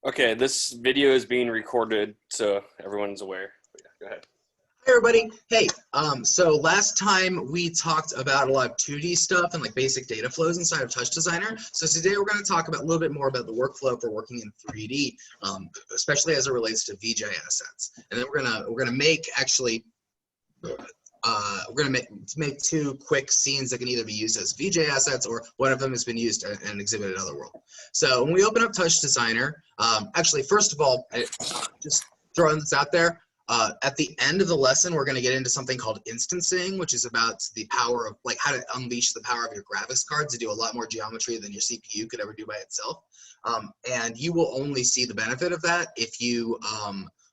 Okay, this video is being recorded so everyone's aware. But yeah, go ahead. Hey everybody. Hey, so last time we talked about a lot of 2D stuff and like basic data flows inside of Touch Designer. So today we're going to talk about a little bit more about the workflow for working in 3D, especially as it relates to VJ assets. And then we're gonna make actually we're gonna make two quick scenes that can either be used as VJ assets or one of them has been used and exhibited in Otherworld. So when we open up Touch Designer, actually first of all, just throwing this out there. At the end of the lesson, we're going to get into something called instancing, which is about the power of like how to unleash the power of your graphics card to do a lot more geometry than your CPU could ever do by itself. And you will only see the benefit of that if you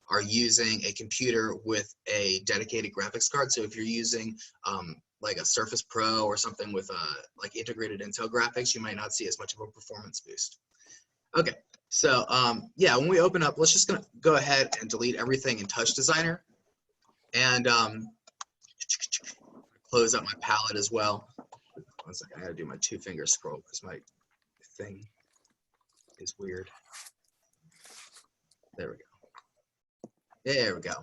are using a computer with a dedicated graphics card. So if you're using like a Surface Pro or something with like integrated Intel graphics, you might not see as much of a performance boost. Okay. So yeah, when we open up, let's just go ahead and delete everything in Touch Designer, and close up my palette as well. 1 second, I gotta do my 2-finger scroll because my thing is weird. There we go. There we go.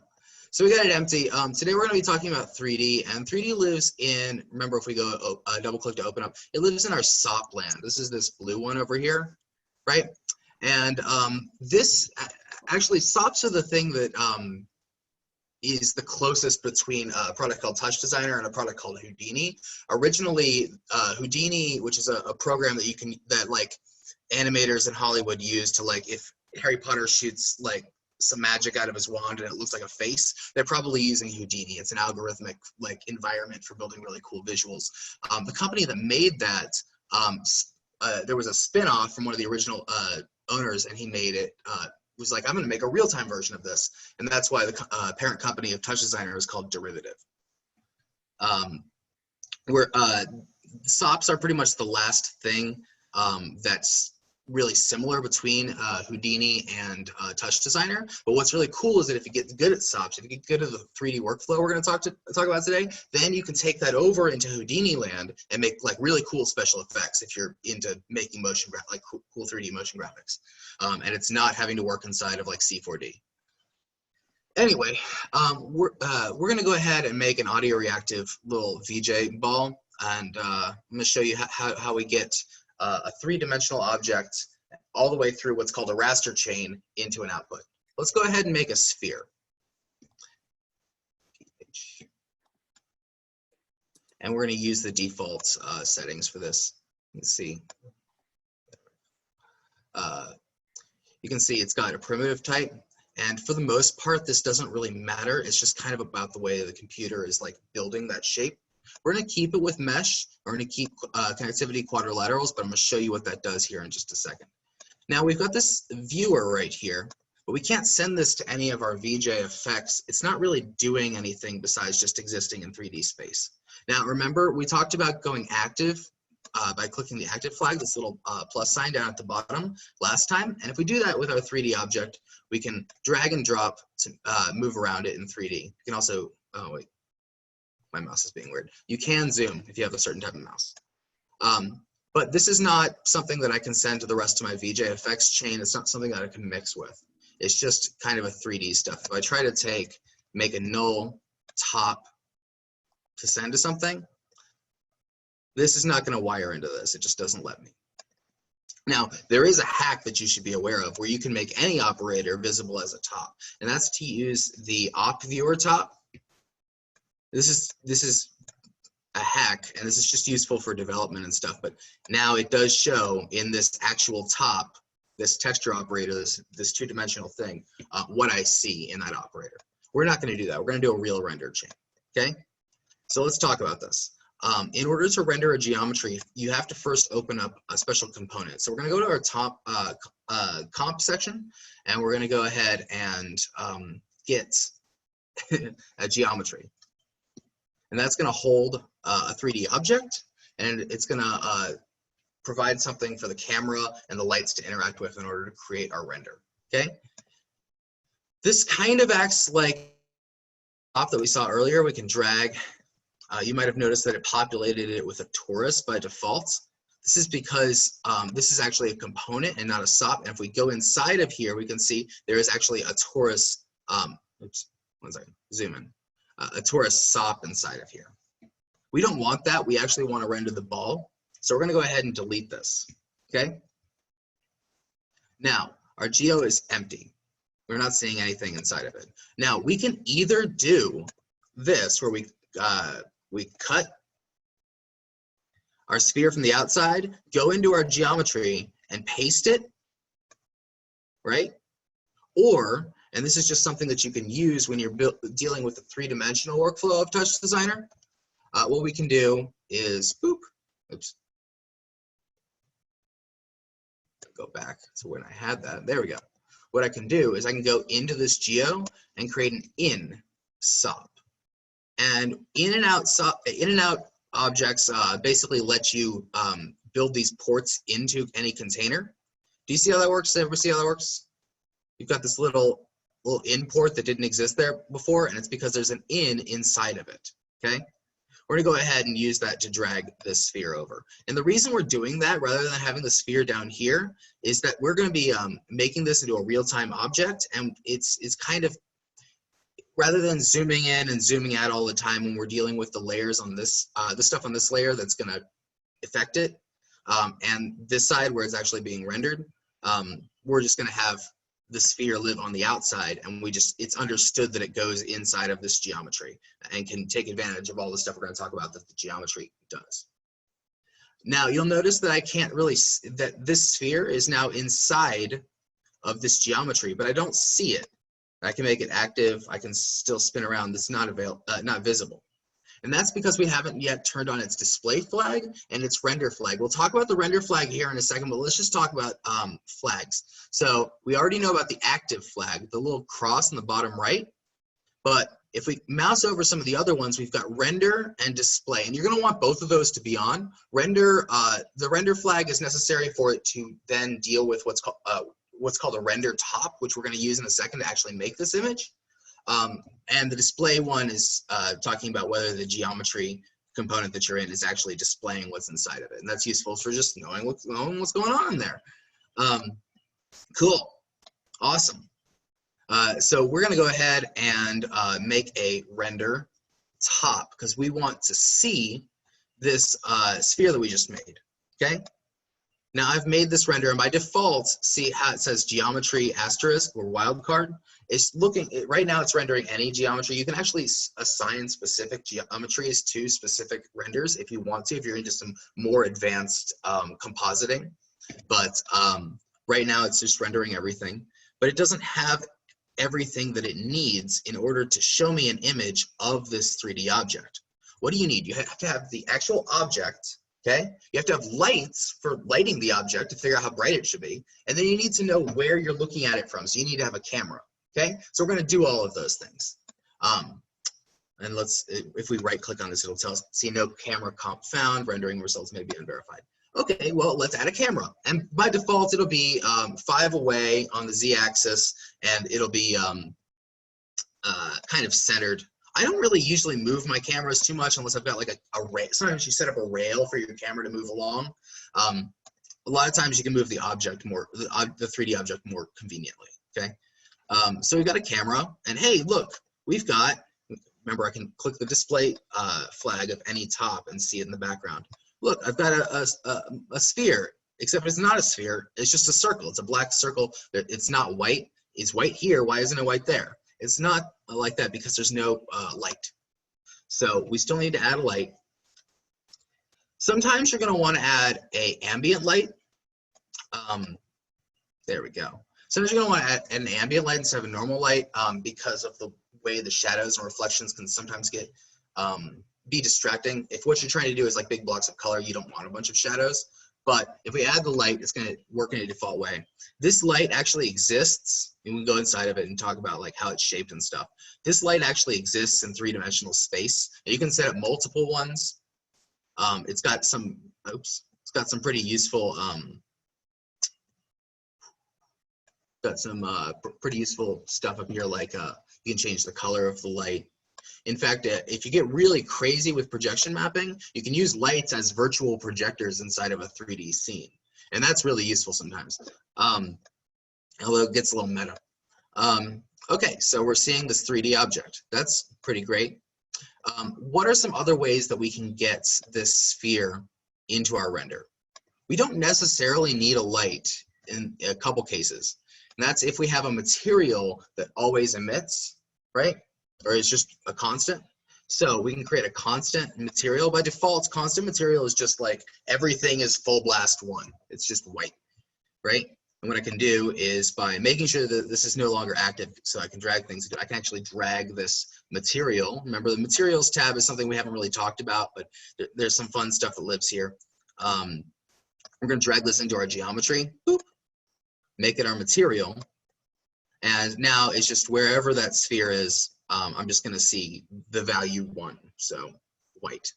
So we got it empty. Today we're going to be talking about 3D, and 3D lives in, remember if we go double click to open up, it lives in our SOP land. This is this blue one over here, right? And this, actually, SOPs are the thing that is the closest between a product called Touch Designer and a product called Houdini. Originally, Houdini, which is a program that like animators in Hollywood use to, like, if Harry Potter shoots like some magic out of his wand and it looks like a face, they're probably using Houdini. It's an algorithmic like environment for building really cool visuals. The company that made that, there was a spin-off from one of the original owners, and he made it, was like, I'm going to make a real-time version of this. And that's why the parent company of Touch Designer is called Derivative. SOPs are pretty much the last thing that's really similar between Houdini and Touch Designer. But what's really cool is that if you get good at SOPs, if you get good at the 3D workflow we're going to talk about today, then you can take that over into Houdini land and make like really cool special effects if you're into making like cool 3D motion graphics. And it's not having to work inside of like C4D. Anyway, we're going to go ahead and make an audio reactive little VJ ball, and I'm going to show you how we get a 3-dimensional object all the way through what's called a raster chain into an output. Let's go ahead and make a sphere. And we're going to use the default settings for this. Let's see. You can see it's got a primitive type, and for the most part, this doesn't really matter. It's just kind of about the way the computer is like building that shape. We're going to keep it with mesh. We're going to keep connectivity quadrilaterals, but I'm going to show you what that does here in just a second. Now we've got this viewer right here, but we can't send this to any of our VJ effects. It's not really doing anything besides just existing in 3D space. Now remember, we talked about going active by clicking the active flag, this little plus sign down at the bottom last time. And if we do that with our 3D object, we can drag and drop to move around it in 3D. You can also, oh wait, my mouse is being weird. You can zoom if you have a certain type of mouse. But this is not something that I can send to the rest of my VJ effects chain. It's not something that I can mix with. It's just kind of a 3D stuff. If I try to make a null top to send to something, this is not going to wire into this. It just doesn't let me. Now, there is a hack that you should be aware of where you can make any operator visible as a top, and that's to use the op viewer top. This is a hack, and this is just useful for development and stuff, but now it does show in this actual top, this texture operator, this 2-dimensional thing, what I see in that operator. We're not going to do that. We're going to do a real render chain, okay? So let's talk about this. In order to render a geometry, you have to first open up a special component. So we're going to go to our top comp section, and we're going to go ahead and get a geometry. And that's going to hold a 3D object, and it's going to provide something for the camera and the lights to interact with in order to create our render, okay? This kind of acts like the top that we saw earlier. We can drag. You might have noticed that it populated it with a torus by default. This is because this is actually a component and not a SOP. And if we go inside of here, we can see there is actually a torus, oops, one second, zoom in, a torus SOP inside of here. We don't want that. We actually want to render the ball. So we're going to go ahead and delete this, okay? Now, our geo is empty. We're not seeing anything inside of it. Now, we can either do this where we cut our sphere from the outside, go into our geometry and paste it, right? Or, and this is just something that you can use when you're dealing with the three-dimensional workflow of Touch Designer. What we can do is, boop, oops. Go back to when I had that. There we go. What I can do is I can go into this geo and create an in SOP. And in and out objects basically let you build these ports into any container. Do you see how that works? Ever see how that works? You've got this little in port that didn't exist there before, and it's because there's an in inside of it, okay? We're gonna go ahead and use that to drag this sphere over. And the reason we're doing that rather than having the sphere down here is that we're gonna be making this into a real-time object, and it's kind of, rather than zooming in and zooming out all the time when we're dealing with the layers on this, the stuff on this layer that's gonna affect it, and this side where it's actually being rendered, we're just gonna have the sphere live on the outside, and it's understood that it goes inside of this geometry and can take advantage of all the stuff we're going to talk about that the geometry does. Now you'll notice that I can't really, that this sphere is now inside of this geometry, but I don't see it. I can make it active, I can still spin around, it's not visible. And that's because we haven't yet turned on its display flag and its render flag. We'll talk about the render flag here in a second, but let's just talk about flags. So we already know about the active flag, the little cross in the bottom right. But if we mouse over some of the other ones, we've got render and display. And you're going to want both of those to be on. Render, the render flag is necessary for it to then deal with what's called a render top, which we're going to use in a second to actually make this image. And the display one is talking about whether the geometry component that you're in is actually displaying what's inside of it. And that's useful for just knowing what's going on in there. Cool. Awesome. So we're going to go ahead and make a render top because we want to see this sphere that we just made. Okay. Now I've made this render, and by default, see how it says geometry asterisk or wildcard? It's looking, right now it's rendering any geometry. You can actually assign specific geometries to specific renders if you want to, if you're into some more advanced compositing. But right now it's just rendering everything, but it doesn't have everything that it needs in order to show me an image of this 3D object. What do you need? You have to have the actual object. Okay, you have to have lights for lighting the object to figure out how bright it should be. And then you need to know where you're looking at it from. So you need to have a camera. Okay, so we're going to do all of those things. And let's, if we right click on this, it'll tell us, see no camera comp found, rendering results may be unverified. Okay, well, let's add a camera. And by default, it'll be 5 away on the Z axis, and it'll be kind of centered. I don't really usually move my cameras too much unless I've got like a rail. Sometimes you set up a rail for your camera to move along. A lot of times you can move the object more, the 3D object more conveniently, okay? So we've got a camera, and hey, look, we've got, remember I can click the display flag of any top and see it in the background. Look, I've got a sphere, except it's not a sphere, it's just a circle. It's a black circle, it's not white. It's white here, why isn't it white there? It's not like that because there's no light. So we still need to add a light. Sometimes you're going to want to add an ambient light. There we go. Sometimes you're going to want to add an ambient light instead of a normal light because of the way the shadows and reflections can sometimes get be distracting. If what you're trying to do is like big blocks of color, you don't want a bunch of shadows. But if we add the light, it's going to work in a default way. This light actually exists, and we can go inside of it and talk about like how it's shaped and stuff. This light actually exists in 3-dimensional space. And you can set up multiple ones. It's got some, oops, it's got some pretty useful, pretty useful stuff up here. Like you can change the color of the light. In fact, if you get really crazy with projection mapping, you can use lights as virtual projectors inside of a 3D scene. And that's really useful sometimes, although it gets a little meta. Okay, so we're seeing this 3D object. That's pretty great. What are some other ways that we can get this sphere into our render? We don't necessarily need a light in a couple cases. And that's if we have a material that always emits, right? Or it's just a constant. So we can create a constant material. By default, constant material is just like everything is full blast 1. It's just white, right? And what I can do is by making sure that this is no longer active, so I can drag things, I can actually drag this material. Remember, the materials tab is something we haven't really talked about, but there's some fun stuff that lives here. We're going to drag this into our geometry, boop, make it our material, and now it's just wherever that sphere is, I'm just going to see the value 1, so white.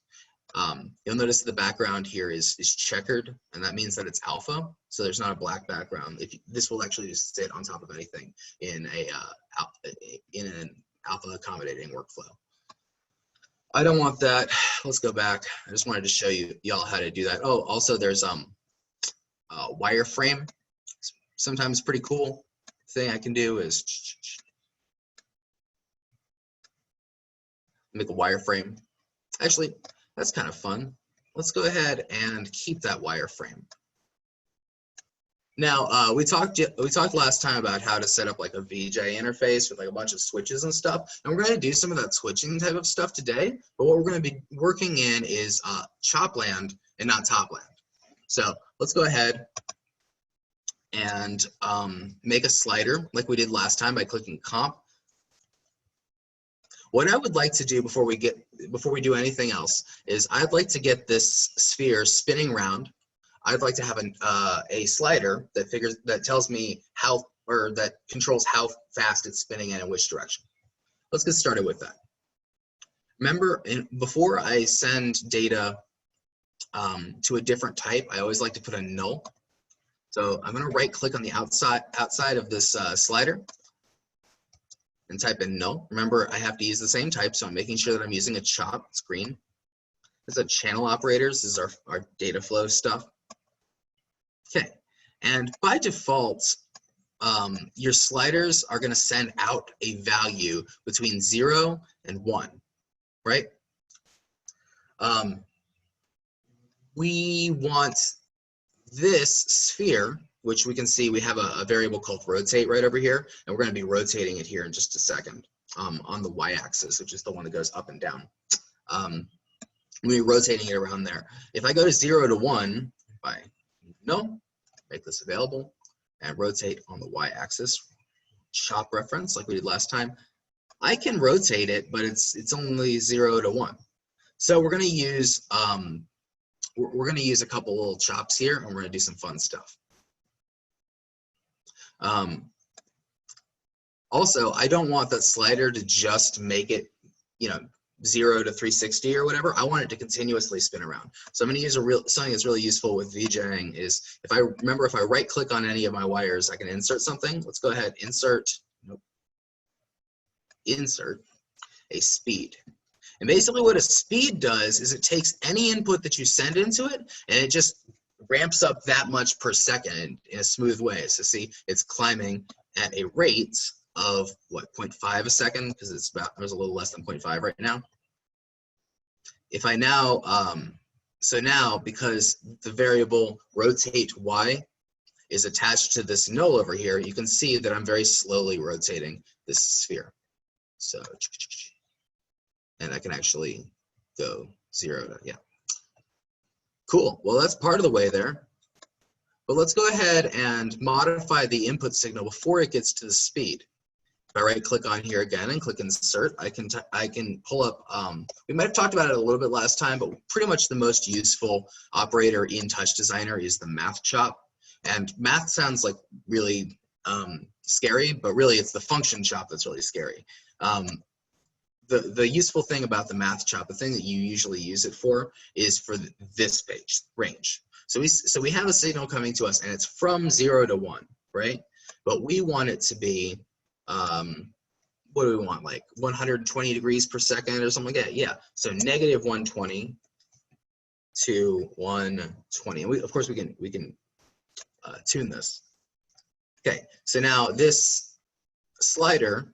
You'll notice the background here is checkered, and that means that it's alpha, so there's not a black background. This will actually just sit on top of anything in an alpha accommodating workflow. I don't want that. Let's go back. I just wanted to show y'all how to do that. Oh, also there's wireframe. Sometimes pretty cool thing I can do is make a wireframe. Actually, that's kind of fun. Let's go ahead and keep that wireframe. Now, we talked last time about how to set up like a VJ interface with like a bunch of switches and stuff. And we're going to do some of that switching type of stuff today. But what we're going to be working in is Chopland and not Topland. So let's go ahead and make a slider like we did last time by clicking Comp. What I would like to do before we do anything else is I'd like to get this sphere spinning round. I'd like to have a slider that tells me that controls how fast it's spinning and in which direction. Let's get started with that. Remember, before I send data to a different type, I always like to put a null. So I'm going to right click on the outside of this slider and type in null. Remember, I have to use the same type, so I'm making sure that I'm using a chop. It's green. This is a channel operators. This is our data flow stuff. Okay, and by default, your sliders are going to send out a value between 0 and 1, right? We want this sphere, which we can see we have a variable called rotate right over here, and we're going to be rotating it here in just a second on the y-axis, which is the one that goes up and down. We're rotating it around there. If I go to 0 to 1 by no, make this available, and rotate on the y-axis, chop reference like we did last time, I can rotate it, but it's only 0 to 1. So we're going to use a couple little chops here, and we're going to do some fun stuff. Also, I don't want that slider to just make it, 0 to 360 or whatever. I want it to continuously spin around. So I'm going to use something that's really useful with VJing is if I right click on any of my wires, I can insert something. Let's go ahead, insert a speed. And basically what a speed does is it takes any input that you send into it and it just ramps up that much per second in a smooth way. So see, it's climbing at a rate of what, 0.5 a second, because there's a little less than 0.5 right now. If I now, so now because the variable rotate y is attached to this null over here, you can see that I'm very slowly rotating this sphere. So, and I can actually go 0 to, yeah. Cool, well that's part of the way there. But let's go ahead and modify the input signal before it gets to the speed. If I right click on here again and click insert, I can pull up, we might have talked about it a little bit last time, but pretty much the most useful operator in Touch Designer is the math chop. And math sounds like really scary, but really it's the function chop that's really scary. The useful thing about the math chop, the thing that you usually use it for, is for this page, range. So we have a signal coming to us and it's from 0 to 1, right? But we want it to be what do we want, like 120 degrees per second or something like that? Yeah, so negative 120 to 120. And of course, we can tune this. Okay, so now this slider,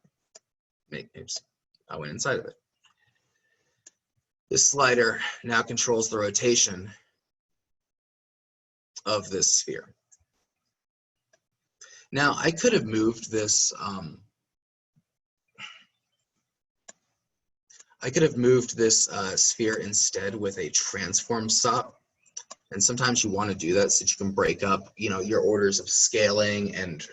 oops, I went inside of it. This slider now controls the rotation of this sphere. Now, I could have moved this, sphere instead with a transform SOP. And sometimes you want to do that so that you can break up, your orders of scaling and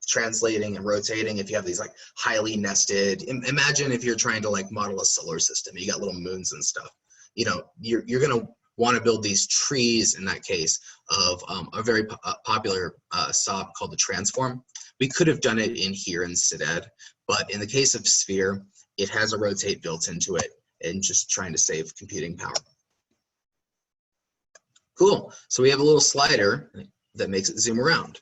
translating and rotating. If you have these like highly nested, imagine if you're trying to like model a solar system, you got little moons and stuff. You're going to want to build these trees in that case of a very popular SOP called the transform. We could have done it in here instead, but in the case of sphere, it has a rotate built into it and just trying to save computing power. Cool. So we have a little slider that makes it zoom around.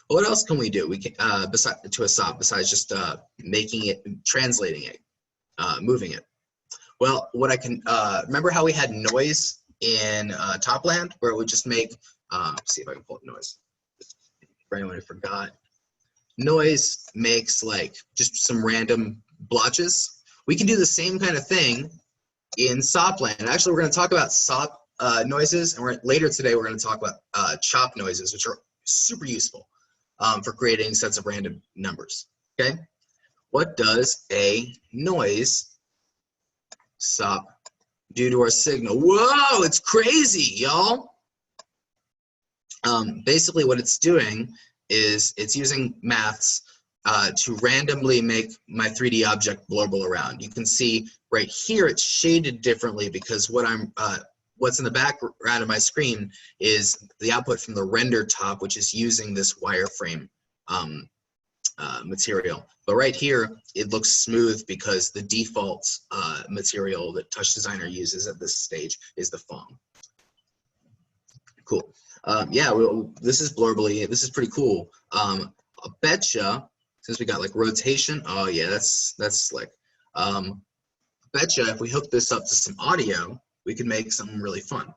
Well, what else can we do? We can to a SOP besides just making it, translating it, moving it. Well, what I can remember how we had noise in Topland, where it would just make. See if I can pull up noise. For anyone who forgot, noise makes like just some random blotches. We can do the same kind of thing in SOPland. Actually, we're going to talk about SOP noises, and later today we're going to talk about chop noises, which are super useful for creating sets of random numbers. Okay, what does a noise SOP do to our signal? Whoa, it's crazy, y'all. Basically, what it's doing is it's using maths to randomly make my 3D object blurble around. You can see right here it's shaded differently because what's in the background of my screen is the output from the render top, which is using this wireframe material. But right here, it looks smooth because the default material that Touch Designer uses at this stage is the foam. Cool. Yeah, this is blurbly. This is pretty cool. I betcha, since we got like rotation. Oh yeah, that's slick. Betcha if we hook this up to some audio, we could make something really fun.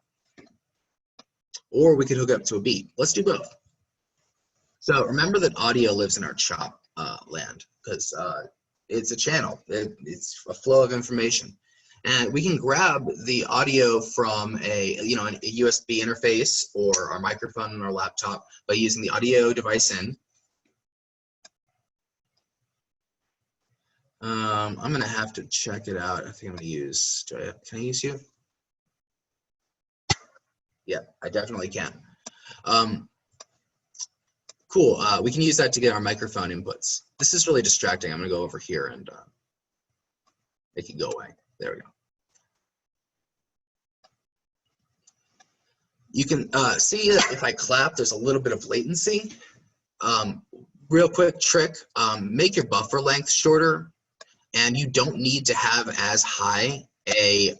Or we could hook up to a beat. Let's do both. So remember that audio lives in our chop land because it's a channel. It's a flow of information. And we can grab the audio from a USB interface or our microphone on our laptop by using the audio device in. I'm going to have to check it out. I think I'm going to use, can I use you? Yeah, I definitely can. Cool. We can use that to get our microphone inputs. This is really distracting. I'm going to go over here and make it go away. There we go. You can see that if I clap, there's a little bit of latency. Real quick trick, make your buffer length shorter, and you don't need to have as high a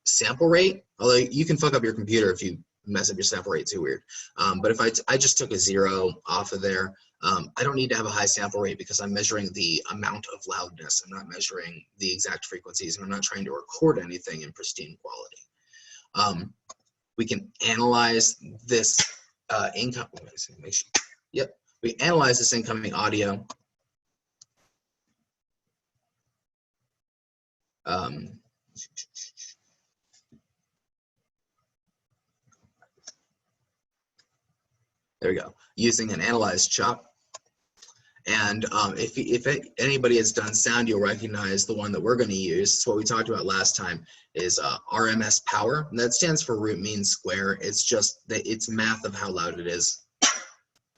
sample rate, although you can fuck up your computer if you mess up your sample rate too weird. But if I just took a 0 off of there, I don't need to have a high sample rate because I'm measuring the amount of loudness. I'm not measuring the exact frequencies, and I'm not trying to record anything in pristine quality. We can analyze this income. Make sure. Yep, we analyze this incoming audio. There we go. Using an analyzed chop. And if anybody has done sound, you'll recognize the one that we're going to use. It's what we talked about last time, is RMS power. And that stands for root mean square. It's just that it's math of how loud it is.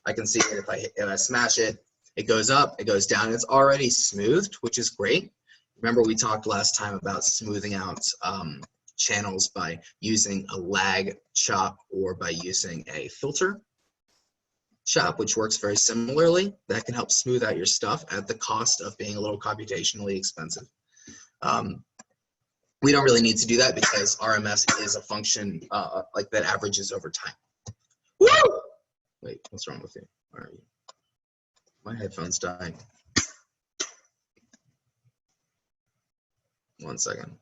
I can see it if I smash it, it goes up, it goes down. It's already smoothed, which is great. Remember we talked last time about smoothing out channels by using a lag chop or by using a filter chop, which works very similarly. That can help smooth out your stuff at the cost of being a little computationally expensive. We don't really need to do that because RMS is a function like that averages over time. Woo! Wait, what's wrong with you? Where are you? My headphone's dying. 1 second.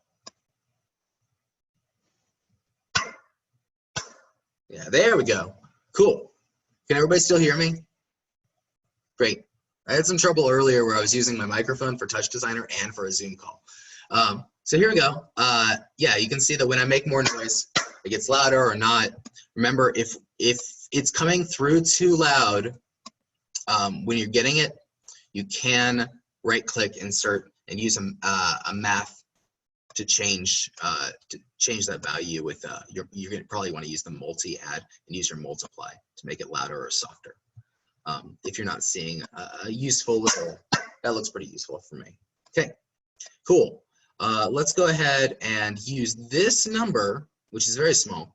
Yeah, there we go. Cool. Can everybody still hear me? Great. I had some trouble earlier where I was using my microphone for Touch Designer and for a Zoom call. So here we go. Yeah, you can see that when I make more noise, it gets louder or not. Remember, if it's coming through too loud, when you're getting it, you can right-click, insert, and use a math to change that value with you're going to probably want to use the multi-add and use your multiply to make it louder or softer. If you're not seeing a useful little, that looks pretty useful for me. Okay, cool. Let's go ahead and use this number, which is very small,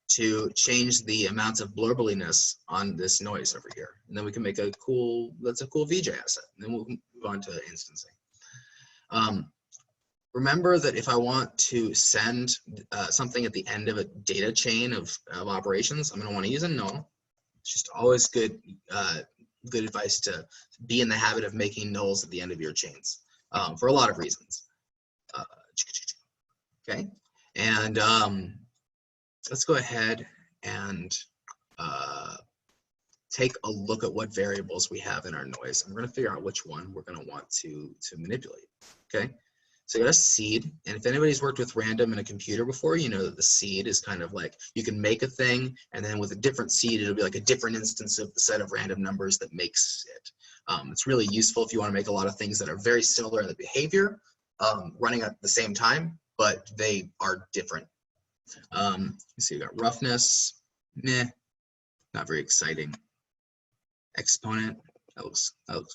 to change the amount of blurbeliness on this noise over here. And then we can make a cool, that's a cool VJ asset. And then we'll move on to instancing. Remember that if I want to send something at the end of a data chain of operations, I'm going to want to use a null. It's just always good advice to be in the habit of making nulls at the end of your chains for a lot of reasons. Okay, and let's go ahead and take a look at what variables we have in our noise. And we're going to figure out which one we're going to want to manipulate. Okay. So you got a seed, and if anybody's worked with random in a computer before, you know that the seed is kind of like, you can make a thing, and then with a different seed, it'll be like a different instance of the set of random numbers that makes it. It's really useful if you want to make a lot of things that are very similar in the behavior, running at the same time, but they are different. Let's see, you got roughness, meh, not very exciting. Exponent, that looks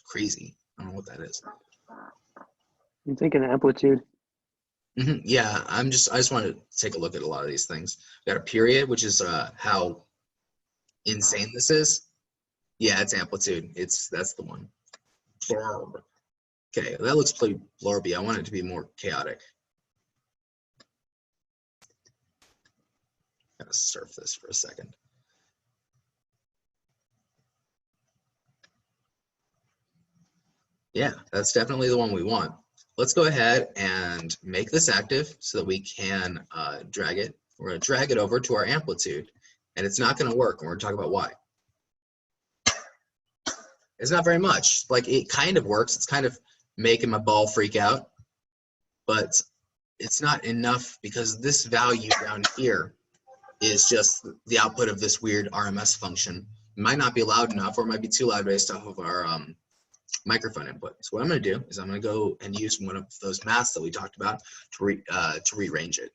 crazy. I don't know what that is. I'm thinking amplitude. Yeah, I just want to take a look at a lot of these things. We got a period, which is how insane this is. Yeah, it's amplitude. That's the one. Blurb. Okay, that looks pretty blurby. I want it to be more chaotic. Gotta surf this for a second. Yeah, that's definitely the one we want. Let's go ahead and make this active so that we can drag it. We're going to drag it over to our amplitude, and it's not going to work, and we're going to talk about why. It's not very much. Like, it kind of works. It's kind of making my ball freak out, but it's not enough because this value down here is just the output of this weird RMS function. It might not be loud enough, or it might be too loud based off of our microphone input. So what I'm going to do is I'm going to go and use one of those maths that we talked about to rearrange it.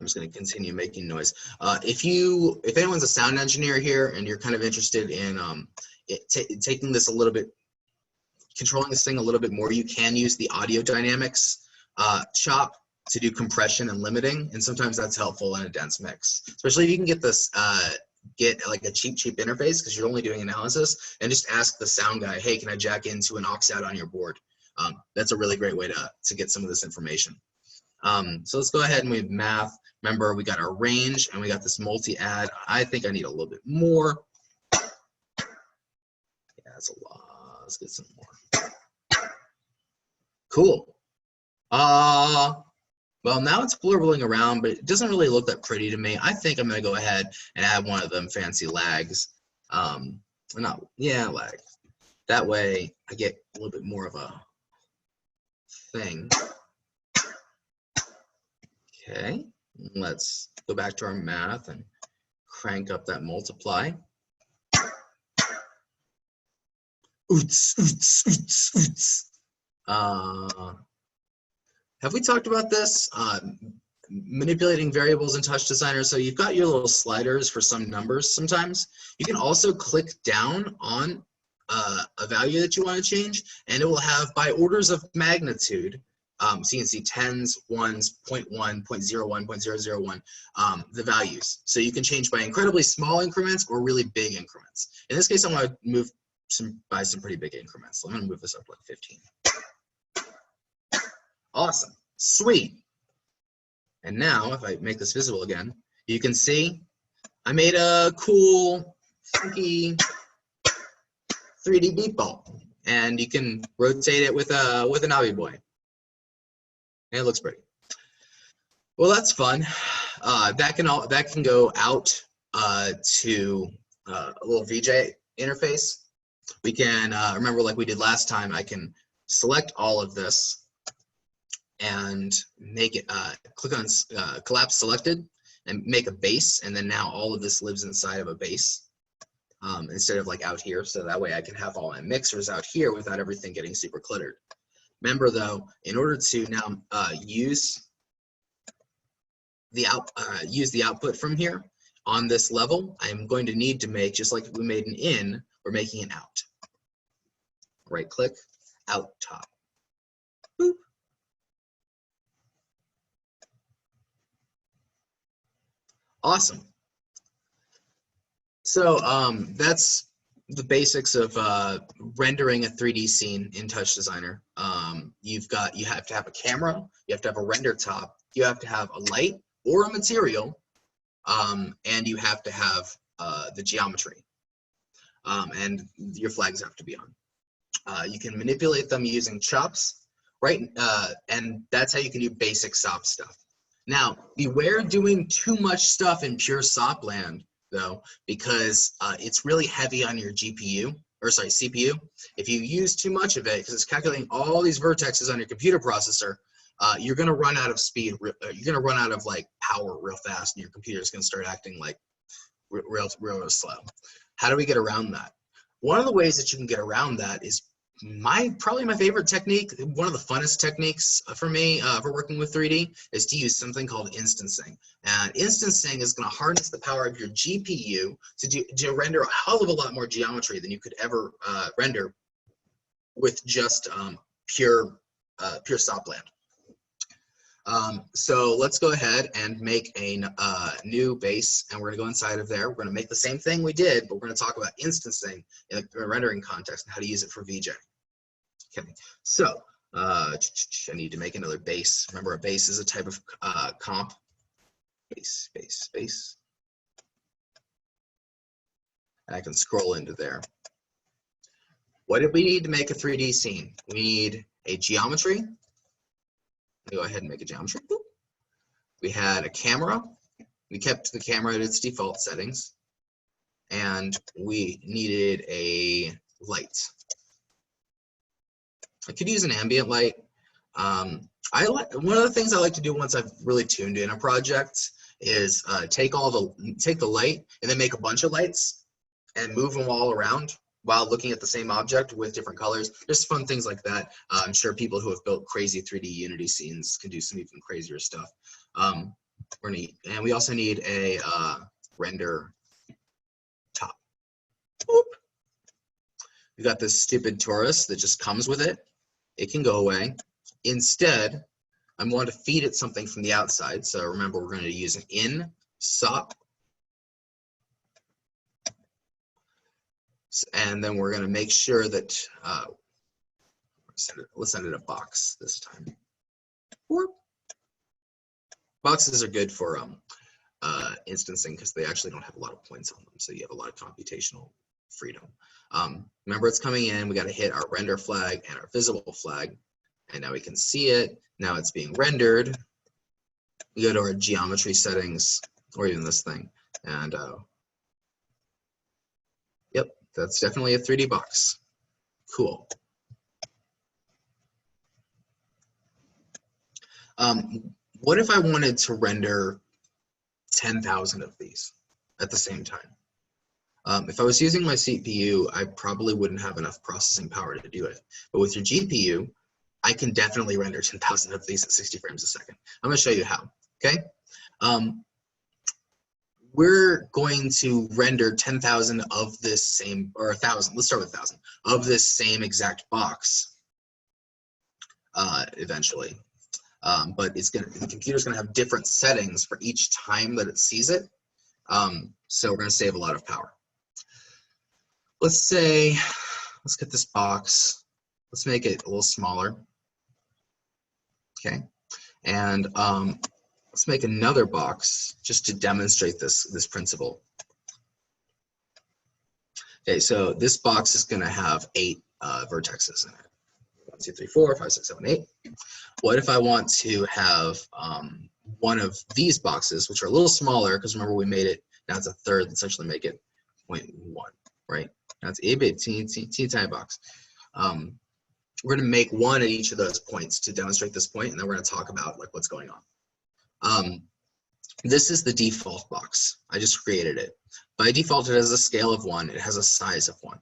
I'm just going to continue making noise. If anyone's a sound engineer here and you're kind of interested in taking this a little bit, controlling this thing a little bit more, you can use the audio dynamics shop to do compression and limiting, and sometimes that's helpful in a dense mix, especially if you can get this get like a cheap interface because you're only doing analysis, and just ask the sound guy, hey, can I jack into an aux out on your board? That's a really great way to get some of this information. So let's go ahead and we have math. Remember, we got our range and we got this multi-add. I think I need a little bit more. Yeah, that's a lot. Let's get some more. Cool. Well, now it's blurbling around, but it doesn't really look that pretty to me. I think I'm going to go ahead and add one of them fancy lags. Lag. That way I get a little bit more of a thing. Okay, let's go back to our math and crank up that multiply. Oots, oots, oots, oots. Have we talked about this? Manipulating variables in Touch Designer. So you've got your little sliders for some numbers sometimes. You can also click down on a value that you want to change, and it will have by orders of magnitude. So you can see tens, ones, 0.1, 0.01, 0.001, the values. So you can change by incredibly small increments or really big increments. In this case, I want to move by some pretty big increments. So I'm going to move this up to like 15. Awesome, sweet. And now if I make this visible again, you can see I made a cool, funky 3D beat ball, and you can rotate it with an Obby Boy. And it looks pretty. Well, that's fun. That can go out to a little VJ interface. We can remember, like we did last time, I can select all of this and make it click on collapse selected and make a base, and then now all of this lives inside of a base instead of like out here. So that way I can have all my mixers out here without everything getting super cluttered. Remember though, in order to now use the output from here on this level, I'm going to need to make, just like we made an in, we're making an out. Right click, out top. Boop. Awesome. So that's the basics of rendering a 3D scene in Touch Designer. You have to have a camera, you have to have a render top, you have to have a light or a material, and you have to have the geometry, and your flags have to be on. You can manipulate them using chops, right? And that's how you can do basic SOP stuff. Now, beware doing too much stuff in pure SOP land, though, because it's really heavy on your CPU. If you use too much of it, because it's calculating all these vertexes on your computer processor, you're going to run out of speed. You're going to run out of like power real fast, and your computer is going to start acting like real slow. How do we get around that? One of the ways that you can get around that is probably my favorite technique. One of the funnest techniques for me for working with 3D is to use something called instancing. And instancing is going to harness the power of your GPU to render a hell of a lot more geometry than you could ever render with just pure SOP land. So let's go ahead and make a new base, and we're going to go inside of there. We're going to make the same thing we did, but we're going to talk about instancing in a rendering context and how to use it for VJ. Okay, so I need to make another base. Remember, a base is a type of comp. Base. And I can scroll into there. What did we need to make a 3D scene? We need a geometry. Go ahead and make a geometry. Boop. We had a camera. We kept the camera at its default settings. And we needed a light. I could use an ambient light. One of the things I like to do once I've really tuned in a project is take the light and then make a bunch of lights and move them all around while looking at the same object with different colors. There's fun things like that. I'm sure people who have built crazy 3D Unity scenes can do some even crazier stuff. And we also need a render top. Boop. We've got this stupid torus that just comes with it. It can go away. Instead, I'm going to feed it something from the outside. So remember, we're going to use an in SOP. And then we're going to make sure that let's send it a box this time. Boxes are good for instancing because they actually don't have a lot of points on them, so you have a lot of computational freedom. Remember, it's coming in. We got to hit our render flag and our visible flag, and now we can see it. Now it's being rendered. We go to our geometry settings, or even this thing, and yep, that's definitely a 3D box. Cool. What if I wanted to render 10,000 of these at the same time? If I was using my CPU, I probably wouldn't have enough processing power to do it. But with your GPU, I can definitely render 10,000 of these at 60 frames a second. I'm going to show you how, okay? We're going to render 10,000 of this same, or 1,000, let's start with 1,000, of this same exact box eventually. But the computer's gonna have different settings for each time that it sees it. So we're gonna save a lot of power. Let's get this box, let's make it a little smaller. Okay, and let's make another box just to demonstrate this principle. Okay, so this box is gonna have 8 vertexes in it. 1, 2, 3, 4, 5, 6, 7, 8. What if I want to have one of these boxes, which are a little smaller, because remember we made it, now it's a third, let's actually make it 0.1, right? Now it's a bit teeny tiny box. We're going to make one at each of those points to demonstrate this point, and then we're going to talk about like what's going on. This is the default box. I just created it. By default, it has a scale of 1. It has a size of 1.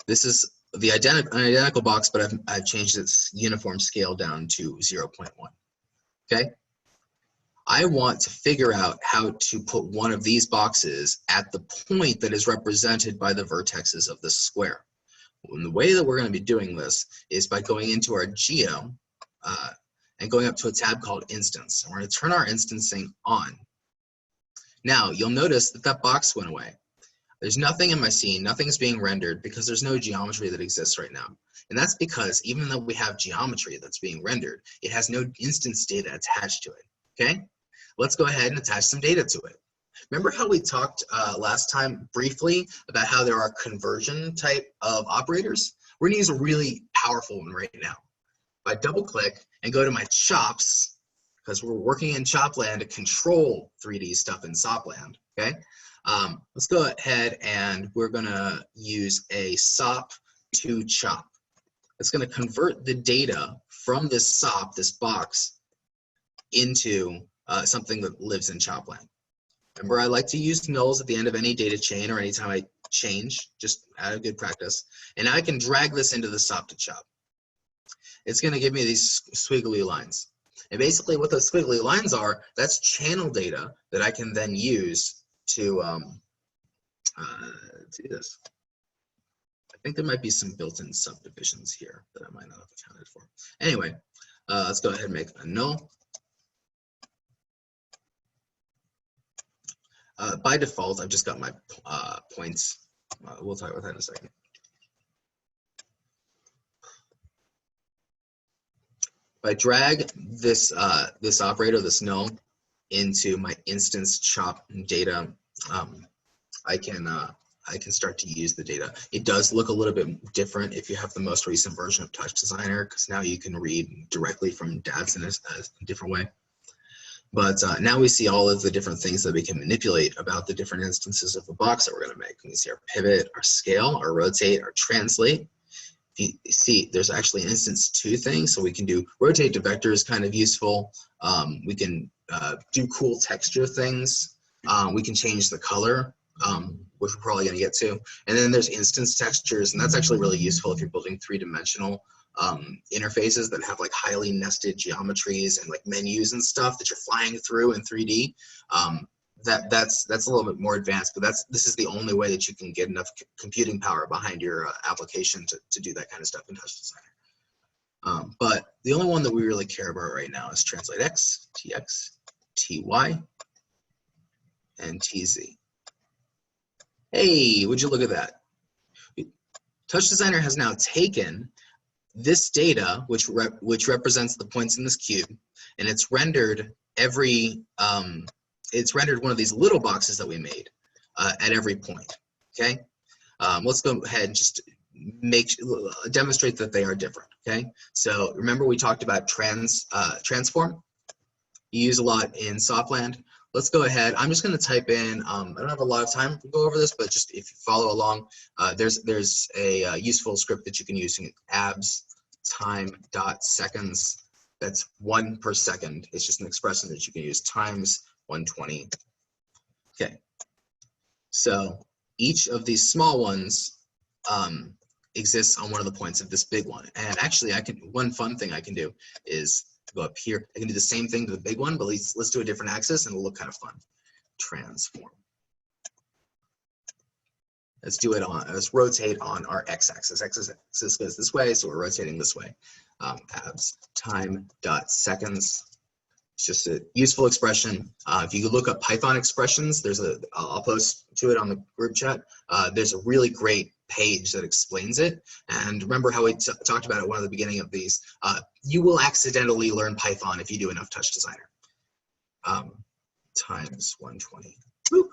This is the an identical box, but I've changed its uniform scale down to 0.1. Okay. I want to figure out how to put one of these boxes at the point that is represented by the vertexes of this square. And the way that we're going to be doing this is by going into our geo and going up to a tab called instance. And we're going to turn our instancing on. Now, you'll notice that that box went away. There's nothing in my scene, nothing's being rendered because there's no geometry that exists right now. And that's because even though we have geometry that's being rendered, it has no instance data attached to it, okay? Let's go ahead and attach some data to it. Remember how we talked last time briefly about how there are conversion type of operators? We're gonna use a really powerful one right now. If I double click and go to my chops, because we're working in Chopland to control 3D stuff in Sopland, okay? Let's go ahead and we're gonna use a SOP to chop. It's gonna convert the data from this SOP, this box, into something that lives in Chopland. Remember, I like to use nulls at the end of any data chain or anytime I change, just out of good practice. And I can drag this into the SOP to chop. It's gonna give me these squiggly lines. And basically what those squiggly lines are, that's channel data that I can then use to do this. I think there might be some built-in subdivisions here that I might not have accounted for. Anyway, let's go ahead and make a null. By default, I've just got my points. We'll talk about that in a second. If I drag this this operator, this null, into my instance chop data, I can start to use the data. It does look a little bit different if you have the most recent version of Touch Designer, because now you can read directly from DAVs in a different way. But now we see all of the different things that we can manipulate about the different instances of the box that we're going to make. We can see our pivot, our scale, our rotate, our translate. If you see, there's actually an instance 2 thing, so we can do rotate to vector is kind of useful. We can do cool texture things. We can change the color, which we're probably going to get to. And then there's instance textures, and that's actually really useful if you're building 3-dimensional interfaces that have like highly nested geometries and like menus and stuff that you're flying through in 3D. That's a little bit more advanced, but this is the only way that you can get enough computing power behind your application to do that kind of stuff in Touch Designer. But the only one that we really care about right now is Translate X, TX, TY, and TZ. Hey, would you look at that? Touch Designer has now taken this data, which represents the points in this cube, and it's rendered it's rendered one of these little boxes that we made at every point. Okay, let's go ahead and just demonstrate that they are different. Okay, so remember we talked about transform. You use a lot in Sopland. Let's go ahead. I'm just going to type in. I don't have a lot of time to go over this, but just if you follow along, there's a useful script that you can use. Abs time dot seconds. That's 1 per second. It's just an expression that you can use times 120. Okay. So each of these small ones exists on one of the points of this big one. And actually, one fun thing I can do is go up here. I can do the same thing to the big one, but let's do a different axis and it'll look kind of fun. Transform. Let's do it let's rotate on our x-axis. X-axis goes this way, so we're rotating this way. Abs time dot seconds. It's just a useful expression. If you look up Python expressions, I'll post to it on the group chat. There's a really great page that explains it. And remember how we talked about it one of the beginning of these. You will accidentally learn Python if you do enough Touch Designer. Times 120. Boop.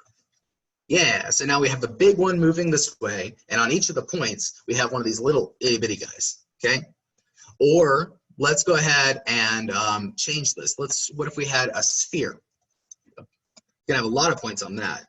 Yeah, so now we have the big one moving this way, and on each of the points, we have one of these little itty bitty guys, okay? Or let's go ahead and change this. What if we had a sphere? You can have a lot of points on that.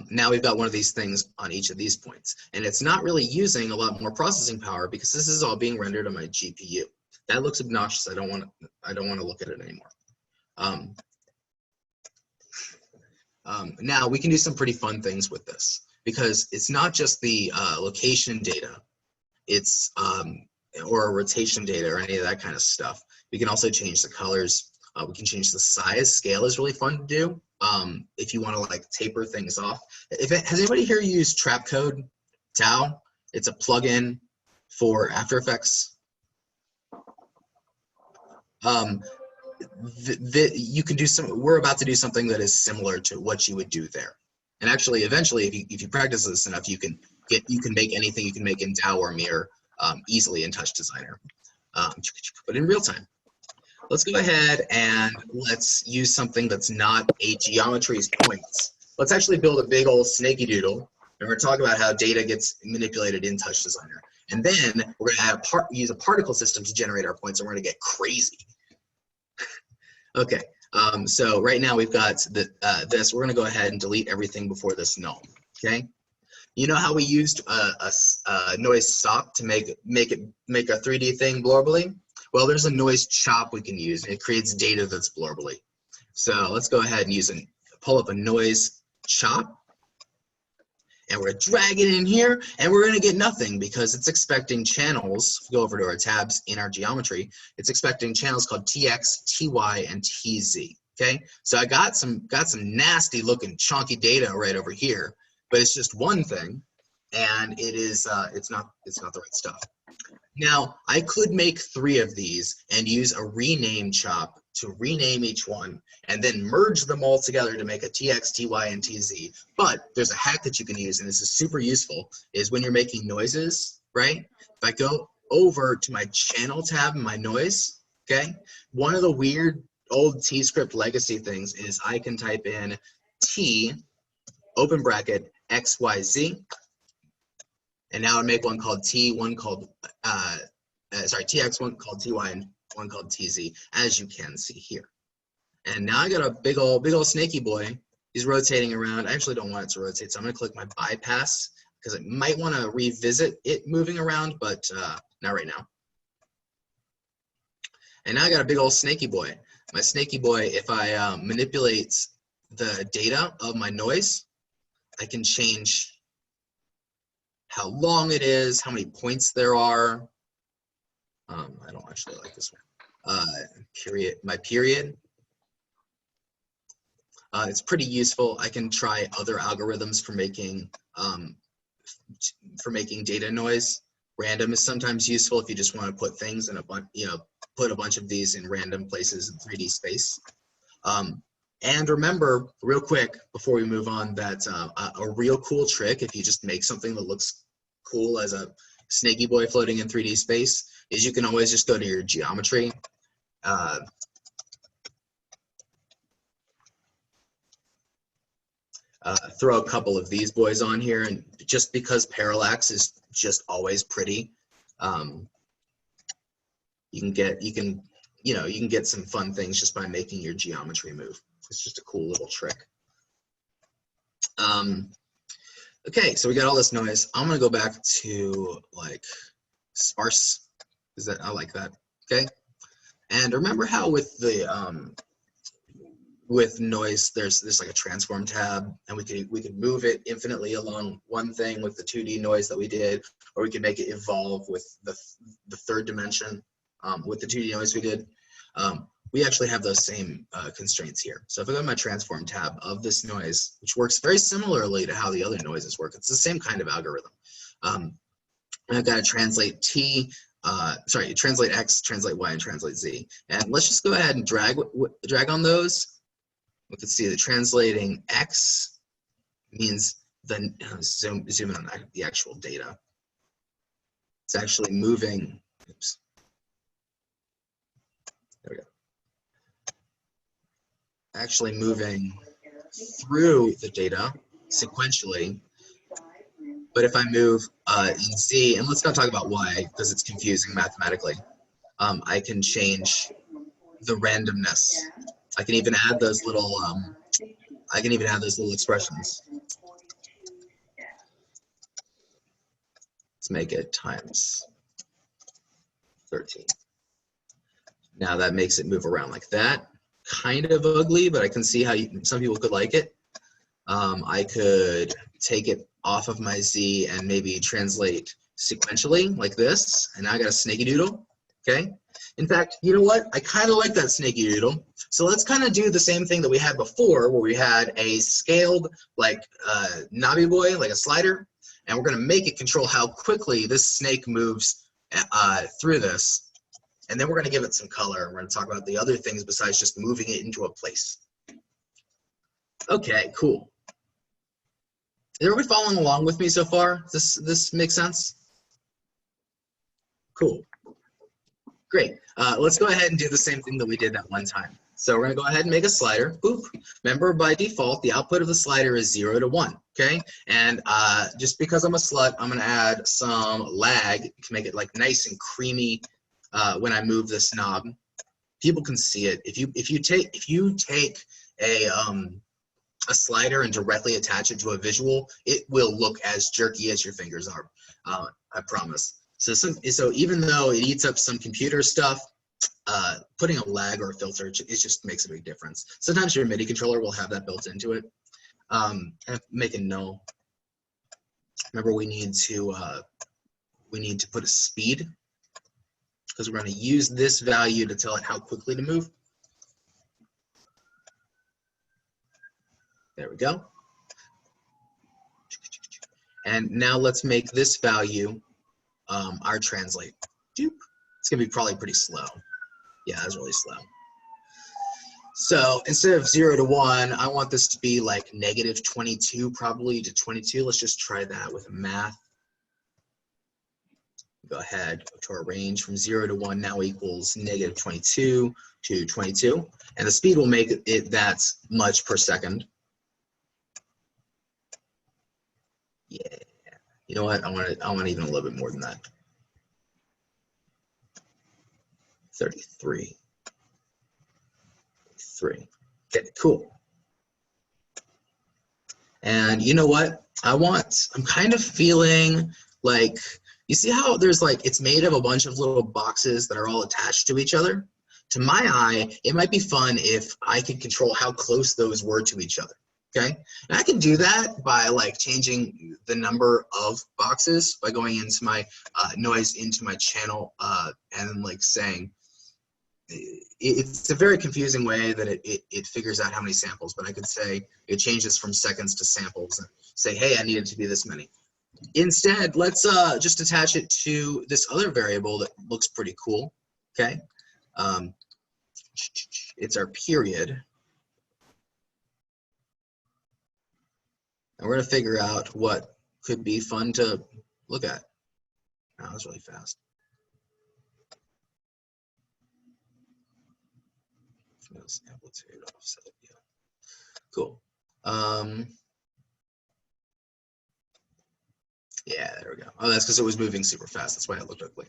Now we've got one of these things on each of these points, and it's not really using a lot more processing power because this is all being rendered on my GPU. That looks obnoxious. I don't want to look at it anymore. Now we can do some pretty fun things with this because it's not just the location data, it's or rotation data or any of that kind of stuff. We can also change the colors. We can change the size. Scale is really fun to do. If you want to like taper things off. Has anybody here used Trapcode Tau? It's a plugin for After Effects. You can do we're about to do something that is similar to what you would do there. And actually, eventually, if you practice this enough, you can make anything you can make in Tau or Mirror easily in Touch Designer, but in real time. Let's go ahead and let's use something that's not a geometry's points. Let's actually build a big old snaky doodle, and we're talking about how data gets manipulated in Touch Designer. And then we're going to use a particle system to generate our points, and we're going to get crazy. Okay, so right now we've got this. We're going to go ahead and delete everything before this null. Okay. You know how we used a noise stop to make a 3D thing blorbly? Well, there's a noise chop we can use. It creates data that's blorbly. So let's go ahead and pull up a noise chop. And we're going to drag it in here, and we're going to get nothing because it's expecting channels. If we go over to our tabs in our geometry, it's expecting channels called TX, TY, and TZ. Okay, so I got some nasty looking chunky data right over here, but it's just one thing, and it's not the right stuff. Now I could make 3 of these and use a rename chop to rename each one and then merge them all together to make a TX, TY, and TZ. But there's a hack that you can use, and this is super useful, is when you're making noises, right? If I go over to my channel tab in my noise, okay, one of the weird old T-script legacy things is I can type in T, open bracket, XYZ, and now I make one called T, one called, TX, one called TY, and one called TZ, as you can see here. And now I got a big old snaky boy. He's rotating around. I actually don't want it to rotate, so I'm going to click my bypass because I might want to revisit it moving around, but not right now. And now I got a big old snaky boy. My snaky boy, if I manipulate the data of my noise, I can change how long it is, how many points there are. I don't actually like this one. My period. It's pretty useful. I can try other algorithms for making data noise. Random is sometimes useful if you just want to put things in put a bunch of these in random places in 3D space. And remember, real quick, before we move on, that a real cool trick, if you just make something that looks cool as a snaky boy floating in 3D space, is you can always just go to your geometry. Throw a couple of these boys on here, and just because parallax is just always pretty, you can get some fun things just by making your geometry move. It's just a cool little trick. Okay, so we got all this noise. I'm gonna go back to like sparse. I like that. Okay, and remember how with the with noise, there's like a transform tab, and we could move it infinitely along one thing with the 2D noise that we did, or we could make it evolve with the third dimension with the 2D noise we did. We actually have those same constraints here. So if I go to my transform tab of this noise, which works very similarly to how the other noises work, it's the same kind of algorithm. I've got to translate translate X, translate Y, and translate Z. And let's just go ahead and drag on those. We can see that translating X means then zoom in on the actual data. It's actually moving. Oops. There we go. Actually moving through the data sequentially. But if I move in Z, and let's not talk about Y because it's confusing mathematically, I can change the randomness. I can even add those little expressions. Let's make it times 13. Now that makes it move around like that. Kind of ugly, but I can see how some people could like it. I could take it off of my Z and maybe translate sequentially like this, and now I got a snaky doodle, okay? In fact, you know what? I kind of like that snaky doodle. So let's kind of do the same thing that we had before, where we had a scaled, like knobby boy, like a slider, and we're gonna make it control how quickly this snake moves through this. And then we're gonna give it some color, and we're gonna talk about the other things besides just moving it into a place. Okay, cool. Is everybody following along with me so far? This makes sense? Cool. Great. Let's go ahead and do the same thing that we did that one time. So we're going to go ahead and make a slider. Boop. Remember, by default, the output of the slider is 0 to 1. Okay? And just because I'm a slut, I'm going to add some lag to make it like nice and creamy when I move this knob. People can see it. If you take a slider and directly attach it to a visual, it will look as jerky as your fingers are. I promise. So even though it eats up some computer stuff, putting a lag or a filter, it just makes a big difference. Sometimes your MIDI controller will have that built into it. And make a null. Remember, we need to put a speed, because we're going to use this value to tell it how quickly to move. There we go. And now let's make this value our translate. Doop. It's going to be probably pretty slow. Yeah, it's really slow. So instead of 0 to 1, I want this to be like negative 22 probably to 22. Let's just try that with math. Go ahead to our range from 0 to 1 now equals negative 22 to 22. And the speed will make it that much per second. Yeah. You know what? I want even a little bit more than that. 33. 3. Okay, cool. And you know what? I'm kind of feeling like, you see how there's like, it's made of a bunch of little boxes that are all attached to each other? To my eye, it might be fun if I could control how close those were to each other. Okay, and I can do that by like changing the number of boxes by going into my noise into my channel and like saying, it's a very confusing way that it figures out how many samples, but I could say it changes from seconds to samples and say, hey, I need it to be this many. Instead, let's just attach it to this other variable that looks pretty cool. Okay, it's our period. And we're going to figure out what could be fun to look at. Wow, that was really fast. Amplitude offset, yeah. Cool. Yeah, there we go. Oh, that's because it was moving super fast. That's why it looked ugly.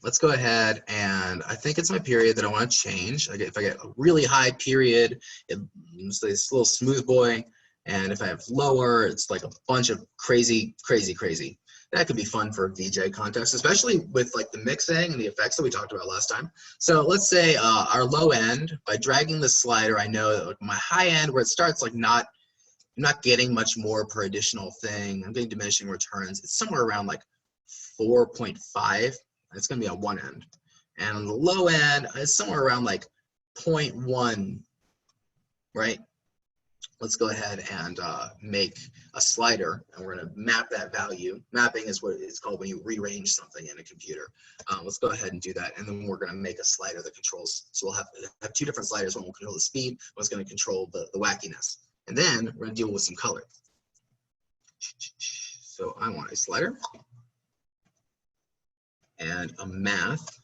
Let's go ahead, and I think it's my period that I want to change. If I get a really high period, it's this little smooth boy. And if I have lower, it's like a bunch of crazy. That could be fun for VJ context, especially with like the mixing and the effects that we talked about last time. So let's say our low end, by dragging the slider, I know that my high end where it starts like I'm not getting much more per additional thing. I'm getting diminishing returns. It's somewhere around like 4.5. It's gonna be on one end. And on the low end, it's somewhere around like 0.1, right? Let's go ahead and make a slider, and we're going to map that value. Mapping is what it's called when you rearrange something in a computer. Let's go ahead and do that, and then we're going to make a slider that controls. So we'll have two different sliders. One will control the speed, one's going to control the wackiness. And then we're going to deal with some color. So I want a slider and a math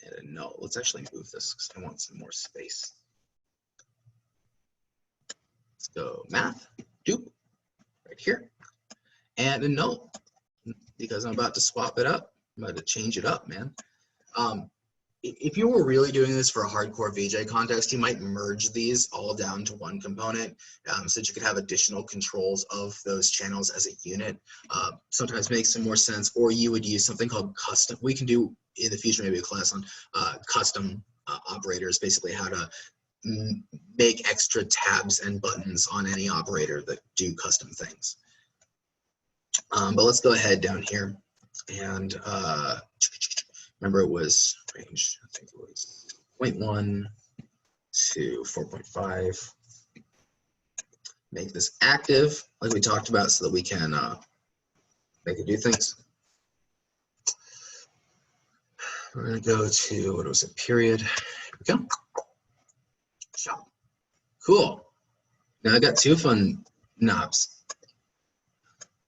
and a null. Let's actually move this because I want some more space. Let's go math, doop, right here. And no, because I'm about to swap it up. I'm about to change it up, man. If you were really doing this for a hardcore VJ context, you might merge these all down to one component so that you could have additional controls of those channels as a unit. Sometimes makes some more sense, or you would use something called custom. We can do in the future maybe a class on custom operators, basically how to make extra tabs and buttons on any operator that do custom things. But let's go ahead down here and remember it was range, I think it was 0.1 to 4.5. Make this active, like we talked about, so that we can make it do things. We're gonna go to, what was it, period. Here we go. Shop. Cool. Now I got two fun knobs.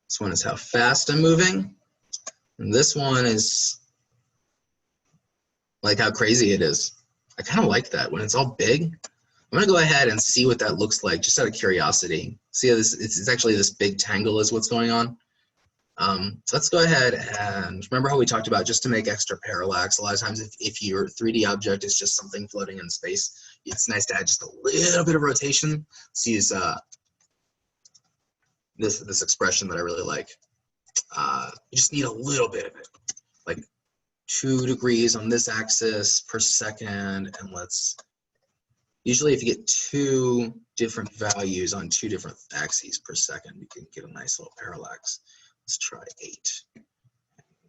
This one is how fast I'm moving, and this one is like how crazy it is. I kind of like that when it's all big. I'm gonna go ahead and see what that looks like, just out of curiosity. See how this, it's actually this big tangle is what's going on. So let's go ahead and remember how we talked about just to make extra parallax. A lot of times if your 3D object is just something floating in space, it's nice to add just a little bit of rotation. Let's use this expression that I really like. You just need a little bit of it, like 2 degrees on this axis per second, and let's, usually if you get 2 different values on 2 different axes per second, you can get a nice little parallax. Let's try 8.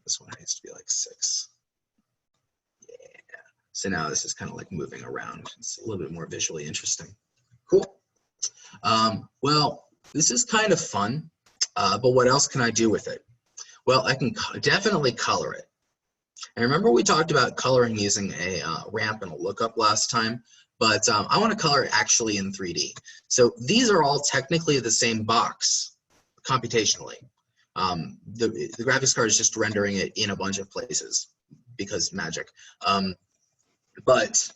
This one has to be like 6. Yeah. So now this is kind of like moving around. It's a little bit more visually interesting. Cool. Well, this is kind of fun, but what else can I do with it? Well, I can definitely color it. And remember we talked about coloring using a ramp and a lookup last time, but I want to color it actually in 3D. So these are all technically the same box computationally. The graphics card is just rendering it in a bunch of places because magic. But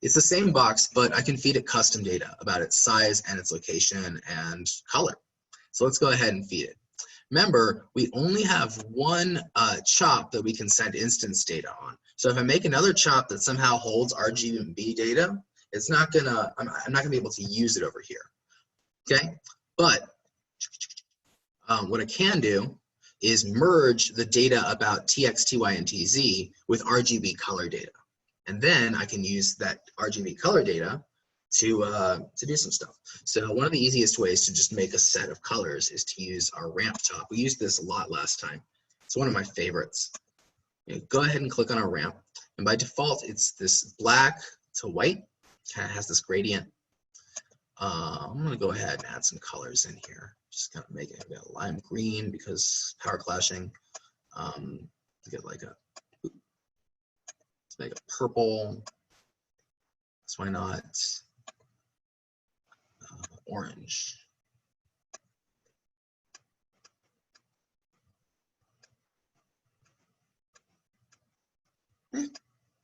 it's the same box, but I can feed it custom data about its size and its location and color. So let's go ahead and feed it. Remember, we only have one chop that we can send instance data on. So if I make another chop that somehow holds RGB data, it's not gonna, I'm not gonna be able to use it over here. Okay, but what I can do is merge the data about TX, TY, and TZ with RGB color data. And then I can use that RGB color data to do some stuff. So one of the easiest ways to just make a set of colors is to use our ramp top. We used this a lot last time. It's one of my favorites. Go ahead and click on our ramp. And by default, it's this black to white. Kind of has this gradient. I'm going to go ahead and add some colors in here. Just kind of make it a lime green because power clashing. Get like a, let's make a purple. So why not orange?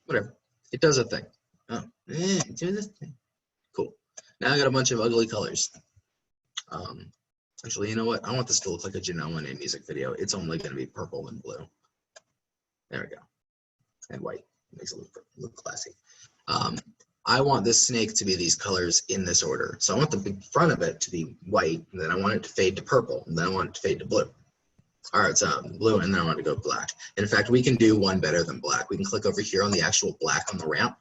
Whatever. It does a thing. Oh, do this thing. Cool. Now I got a bunch of ugly colors. Actually, you know what? I want this to look like a Janelle Monáe music video. It's only going to be purple and blue. There we go. And white. Makes it look classy. I want this snake to be these colors in this order. So I want the big front of it to be white, and then I want it to fade to purple, and then I want it to fade to blue. All right, so blue, and then I want it to go black. And in fact, we can do one better than black. We can click over here on the actual black on the ramp,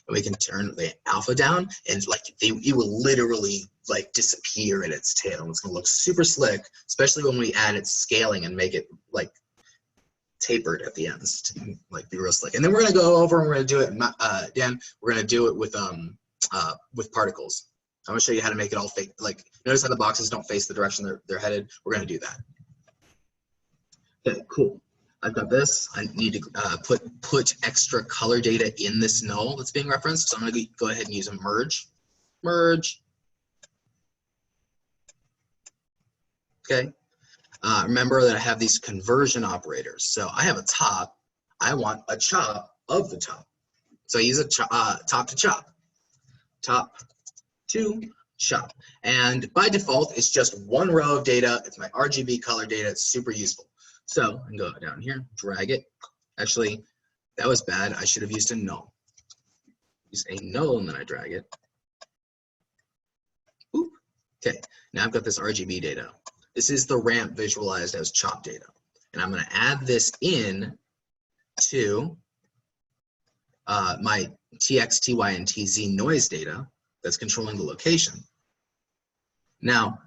and we can turn the alpha down, and like it will literally like disappear in its tail. It's gonna look super slick, especially when we add its scaling and make it like tapered at the ends to like be real slick. And then we're gonna go over and we're gonna do it, Dan. We're gonna do it with particles. I'm gonna show you how to make it all face. Like notice how the boxes don't face the direction they're headed. We're gonna do that. Okay, cool. I've got this. I need to put extra color data in this null that's being referenced. So I'm gonna go ahead and use a merge. Merge. Okay. Remember that I have these conversion operators. So I have a top. I want a chop of the top. So I use a top to chop. Top to chop. And by default, it's just one row of data. It's my RGB color data. It's super useful. So I can go down here, drag it. Actually, that was bad. I should have used a null. Use a null and then I drag it. Oop. Okay, now I've got this RGB data. This is the ramp visualized as chop data. And I'm going to add this in to my TX, TY, and TZ noise data that's controlling the location. Now,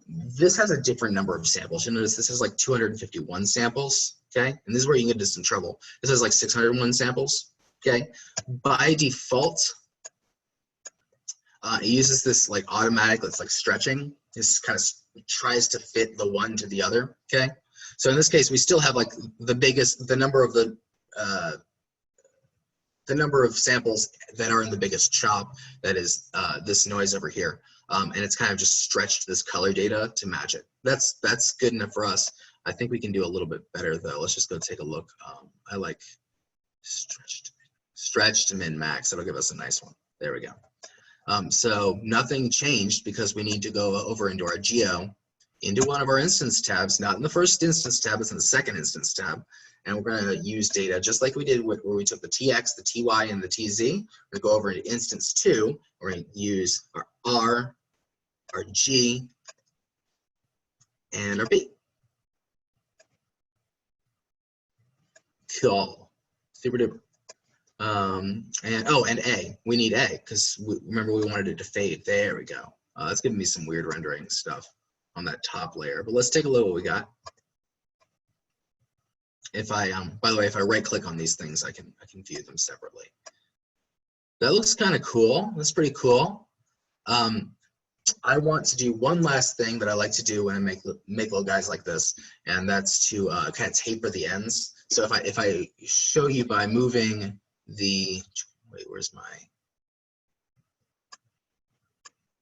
this has a different number of samples. You notice this has like 251 samples, okay? And this is where you can get into some trouble. This has like 601 samples, okay? By default, it uses this like automatic, it's like stretching. This kind of tries to fit the one to the other, okay? So in this case, we still have like the number of samples that are in the biggest chop, that is this noise over here. And it's kind of just stretched this color data to match it. That's good enough for us. I think we can do a little bit better though. Let's just go take a look. I like stretch to min max. That'll give us a nice one. There we go. So nothing changed because we need to go over into our geo, into one of our instance tabs, not in the first instance tab, it's in the second instance tab. And we're going to use data just like we did where we took the TX, the TY, and the TZ. We're going to go over into instance 2. We're going to use our R, our G, and our B. Cool. Super duper. And A. We need A because remember we wanted it to fade. There we go. That's giving me some weird rendering stuff on that top layer. But let's take a look what we got. If I by the way, if I right click on these things, I can view them separately. That looks kind of cool. That's pretty cool. I want to do one last thing that I like to do when I make little guys like this, and that's to kind of taper the ends. So if I show you by moving the, wait, where's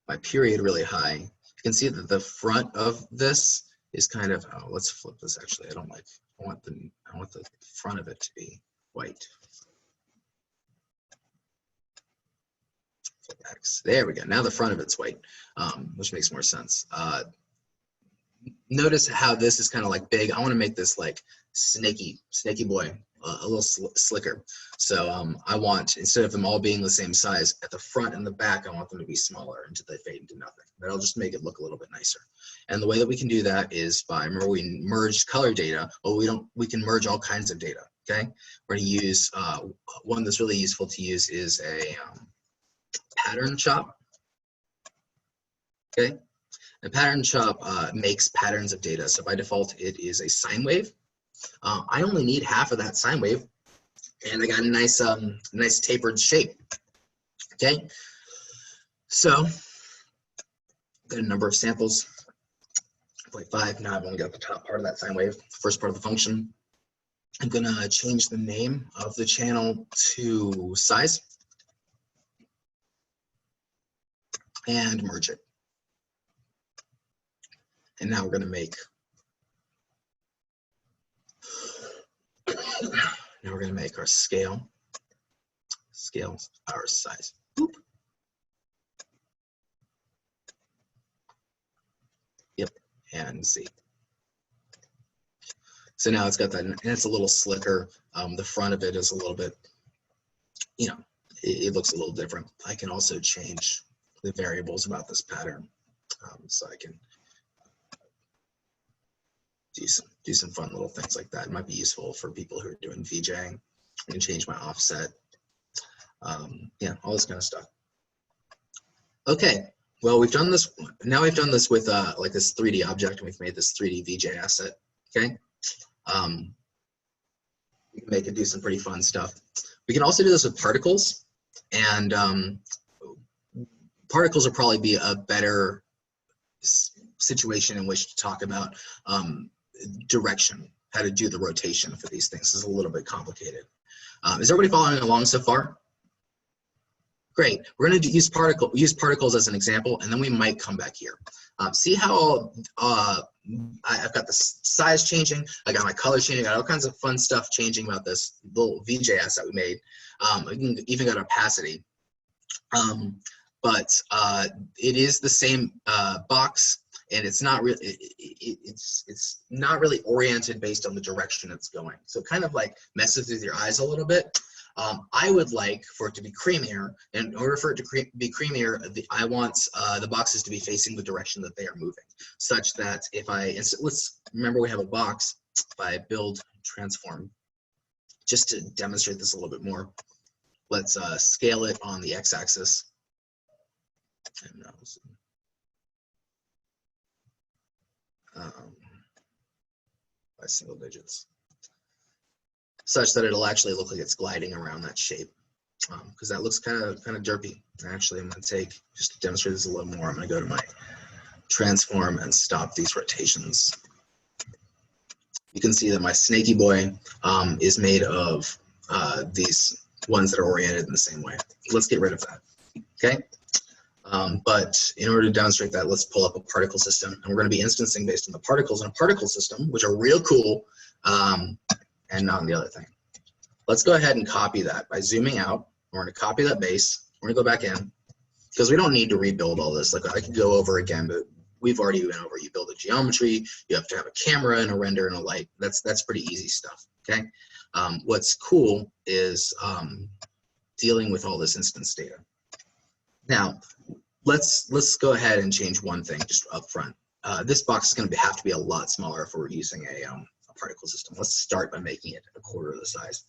my period really high, you can see that the front of this is kind of, oh, let's flip this actually. I want the front of it to be white. Flip X. There we go. Now the front of it's white, which makes more sense. Notice how this is kind of like big. I want to make this like snaky boy, a little slicker. So I want, instead of them all being the same size, at the front and the back, I want them to be smaller until they fade into nothing. That'll just make it look a little bit nicer. And the way that we can do that is by, remember we merged color data. Well, we can merge all kinds of data, okay? We're gonna use, one that's really useful to use is a pattern chop, okay? A pattern chop makes patterns of data. So by default, it is a sine wave. I only need half of that sine wave, and I got a nice, nice tapered shape. Okay, so got a number of samples, 0.5. Now I've only got the top part of that sine wave, first part of the function. I'm gonna change the name of the channel to size and merge it. And now we're gonna make, our scale our size. Boop. Yep, and Z. So now it's got that, and it's a little slicker. The front of it is a little bit, you know, it looks a little different. I can also change the variables about this pattern, so I can do some fun little things like that. It might be useful for people who are doing VJing. I can change my offset. Yeah, all this kind of stuff. Okay, well, we've done this. Now we've done this with like this 3D object, and we've made this 3D VJ asset. Okay, we can make it do some pretty fun stuff. We can also do this with particles, and particles will probably be a better situation in which to talk about direction, how to do the rotation for these things. This is a little bit complicated. Is everybody following along so far? Great. We're going to use particles as an example, and then we might come back here. See how I've got the size changing, I got my color changing, I got all kinds of fun stuff changing about this little VJ asset we made. We even got opacity. but it is the same box, and it's not really it's not really oriented based on the direction it's going. So it kind of like messes with your eyes a little bit. I would like for it to be creamier. In order for it to be creamier, I want the boxes to be facing the direction that they are moving, such that if let's remember we have a box. If I build transform, just to demonstrate this a little bit more, let's scale it on the x-axis. By single digits, such that it'll actually look like it's gliding around that shape, because that looks kind of derpy. Actually, I'm going to take, just to demonstrate this a little more, I'm going to go to my transform and stop these rotations. You can see that my snaky boy is made of these ones that are oriented in the same way. Let's get rid of that, okay? But in order to demonstrate that, let's pull up a particle system, and we're going to be instancing based on the particles in a particle system, which are real cool, and not on the other thing. Let's go ahead and copy that by zooming out. We're going to copy that base. We're going to go back in, because we don't need to rebuild all this. Like, I could go over again, but we've already went over. You build a geometry, you have to have a camera and a render and a light. That's pretty easy stuff, okay? What's cool is dealing with all this instance data. Now, let's go ahead and change one thing just up front. This box is going to have to be a lot smaller if we're using a particle system. Let's start by making it a quarter of the size,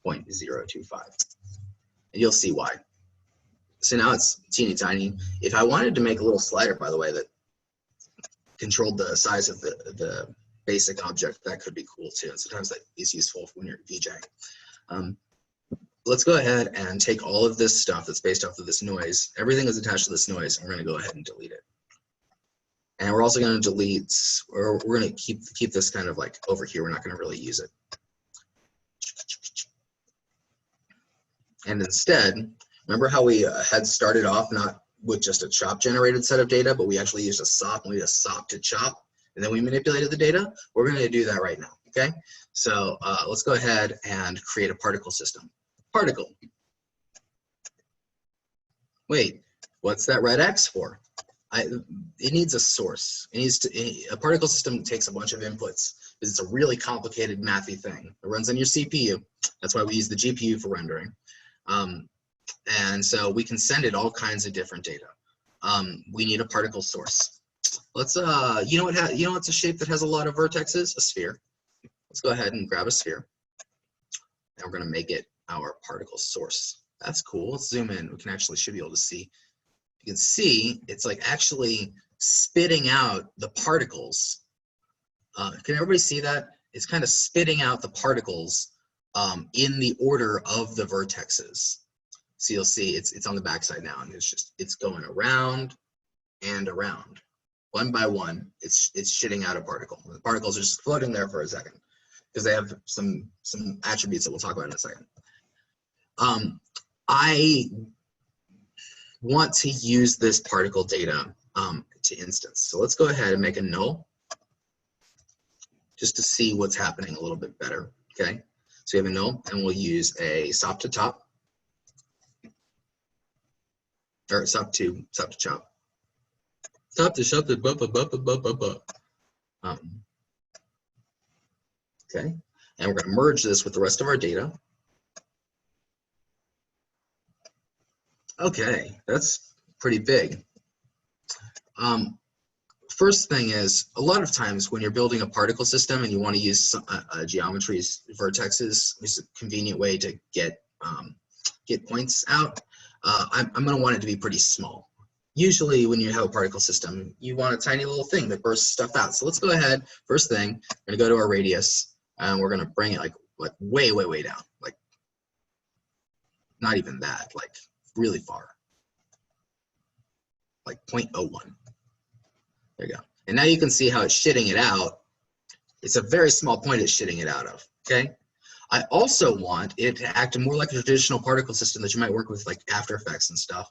0.025. And you'll see why. So now it's teeny tiny. If I wanted to make a little slider, by the way, that controlled the size of the basic object, that could be cool too. And sometimes that is useful when you're VJing. Let's go ahead and take all of this stuff that's based off of this noise. Everything is attached to this noise, and we're going to go ahead and delete it. And we're also going to delete, or we're going to keep this kind of like over here. We're not going to really use it. And instead, remember how we had started off not with just a chop generated set of data, but we actually used a SOP, and we used a SOP to chop, and then we manipulated the data? We're going to do that right now, okay? So let's go ahead and create a particle system. Particle. Wait, what's that red X for? It needs a source. A particle system takes a bunch of inputs because it's a really complicated mathy thing. It runs on your CPU. That's why we use the GPU for rendering. And so we can send it all kinds of different data. We need a particle source. Let's you know what's a shape that has a lot of vertexes? A sphere. Let's go ahead and grab a sphere, and we're going to make it our particle source. That's cool. Let's zoom in. We should be able to see. You can see it's like actually spitting out the particles. Can everybody see that? It's kind of spitting out the particles in the order of the vertexes. So you'll see it's on the backside now, and it's going around and around. One by one, it's shitting out a particle. The particles are just floating there for a second because they have some attributes that we'll talk about in a second. I want to use this particle data to instance. So let's go ahead and make a null just to see what's happening a little bit better, okay? So we have a null, and we'll use a SOP to top, or SOP to chop. SOP to chop the okay, and we're going to merge this with the rest of our data. Okay, that's pretty big. First thing is, a lot of times when you're building a particle system and you want to use geometry's vertexes, it's a convenient way to get points out. I'm going to want it to be pretty small. Usually when you have a particle system, you want a tiny little thing that bursts stuff out. So let's go ahead, first thing, we're going to go to our radius, and we're going to bring it like way, way, way down. Like, not even that, like really far. Like 0.01. There you go. And now you can see how it's shitting it out. It's a very small point it's shitting it out of, okay? I also want it to act more like a traditional particle system that you might work with like After Effects and stuff,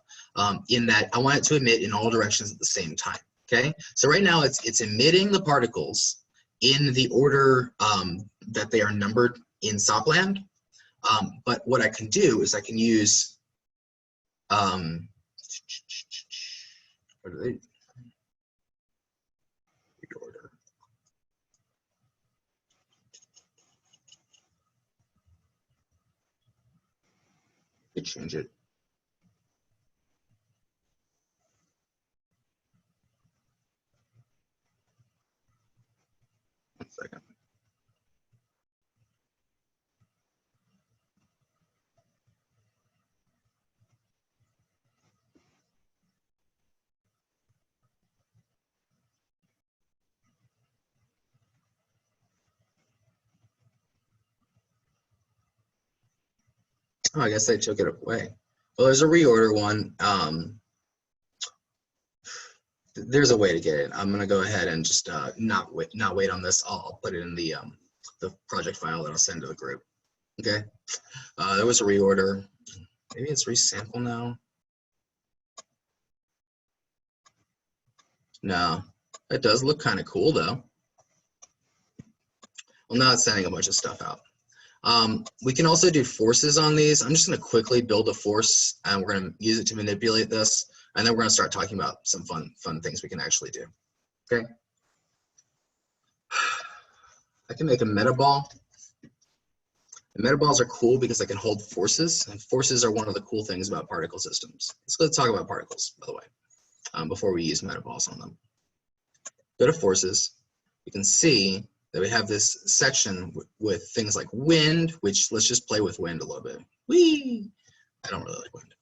in that I want it to emit in all directions at the same time, okay? So right now it's emitting the particles in the order that they are numbered in SOPLAND, but what I can do is I can use, What do they reorder? They change it. One second. Oh, I guess they took it away. Well, there's a reorder one. There's a way to get it. I'm gonna go ahead and just not wait on this. I'll put it in the project file that I'll send to the group. Okay. There was a reorder. Maybe it's resample now. No, it does look kind of cool though. Well, now it's sending a bunch of stuff out. We can also do forces on these. I'm just going to quickly build a force, and we're going to use it to manipulate this, and then we're going to start talking about some fun things we can actually do. Okay. I can make a metaball. The metaballs are cool because I can hold forces, and forces are one of the cool things about particle systems. Let's go talk about particles, by the way, before we use metaballs on them. Go to forces. You can see that we have this section with things like wind, which let's just play with wind a little bit. Whee! I don't really like wind.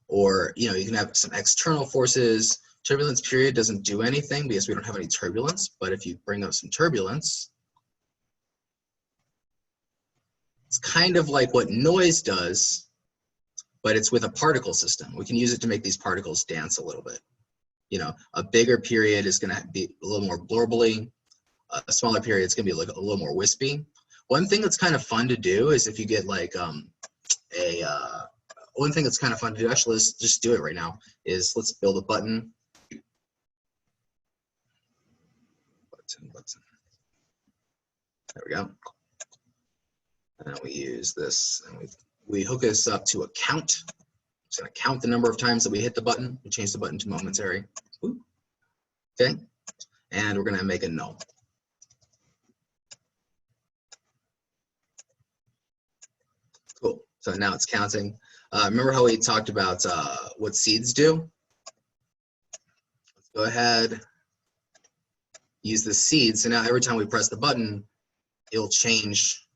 Or, you know, you can have some external forces. Turbulence period doesn't do anything because we don't have any turbulence, but if you bring up some turbulence, it's kind of like what noise does, but it's with a particle system. We can use it to make these particles dance a little bit. You know, a bigger period is going to be a little more blorbly. A smaller period, it's going to be like a little more wispy. One thing that's kind of fun to do is if you get like one thing that's kind of fun to do, actually, let's just do it right now, is let's build a button. Button. There we go. And we use this, and we hook this up to a count. It's going to count the number of times that we hit the button. We change the button to momentary. Ooh. Okay. And we're going to make a null. Cool. So now it's counting. Remember how we talked about what seeds do? Let's go ahead, use the seed. So now every time we press the button, it'll change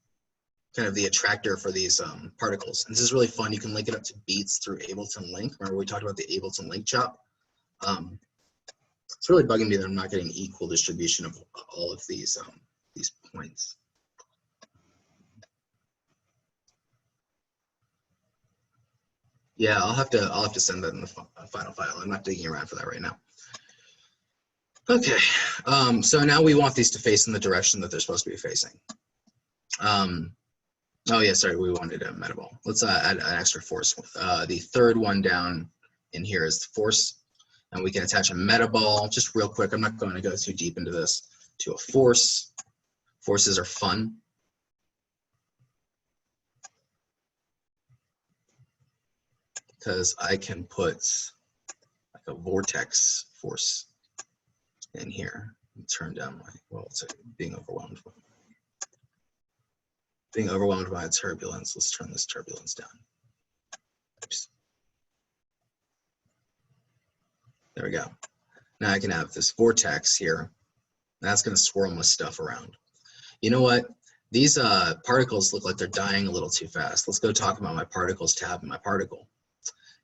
kind of the attractor for these particles. And this is really fun. You can link it up to beats through Ableton Link. Remember we talked about the Ableton Link chop? It's really bugging me that I'm not getting equal distribution of all of these points. Yeah, I'll have to send that in the final file. I'm not digging around for that right now. Okay, so now we want these to face in the direction that they're supposed to be facing. Oh yeah, sorry, we wanted a metaball. Let's add an extra force. The third one down in here is the force, and we can attach a metaball. Just real quick, I'm not going to go too deep into this, to a force. Forces are fun. Because I can put like a vortex force in here and turn down my, well, it's being overwhelmed by turbulence. Let's turn this turbulence down. Oops. There we go. Now I can have this vortex here. That's going to swirl my stuff around. You know what? These particles look like they're dying a little too fast. Let's go talk about my particles tab in my particle.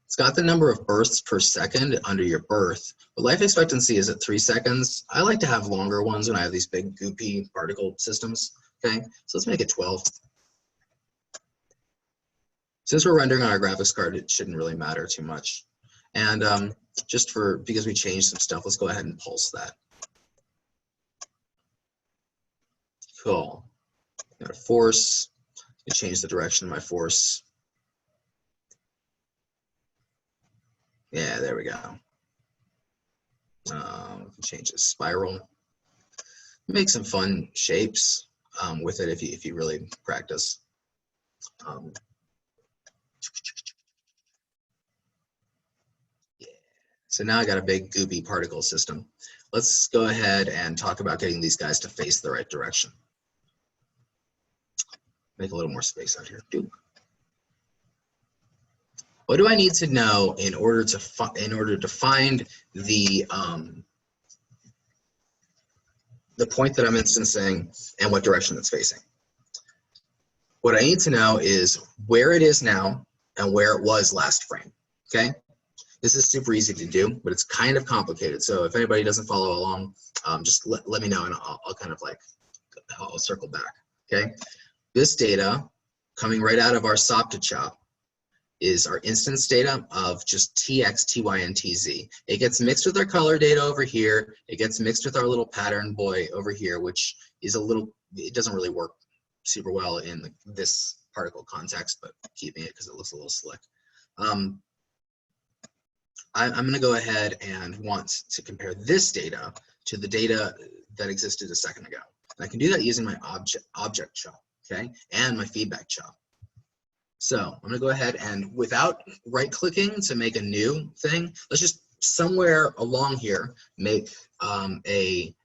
It's got the number of bursts per second under your birth, but life expectancy is at 3 seconds. I like to have longer ones when I have these big goopy particle systems. Okay, so let's make it 12. Since we're rendering on our graphics card, it shouldn't really matter too much. And just because we changed some stuff, let's go ahead and pulse that. Cool. Got a force. I change the direction of my force. Yeah, there we go. We can change the spiral. Make some fun shapes with it if you really practice. Yeah. So now I got a big goopy particle system. Let's go ahead and talk about getting these guys to face the right direction. Make a little more space out here. What do I need to know in order to find the point that I'm instancing and what direction it's facing? What I need to know is where it is now and where it was last frame, okay? This is super easy to do, but it's kind of complicated. So if anybody doesn't follow along, just let me know and I'll kind of like, I'll circle back, okay? This data coming right out of our SOP to CHOP is our instance data of just TX, TY, and TZ. It gets mixed with our color data over here. It gets mixed with our little pattern boy over here, which is a little, it doesn't really work super well in this particle context, but keeping it because it looks a little slick. I'm going to go ahead and want to compare this data to the data that existed a second ago. And I can do that using my object chop, okay, and my feedback chop. So I'm going to go ahead and without right-clicking to make a new thing, let's just somewhere along here make a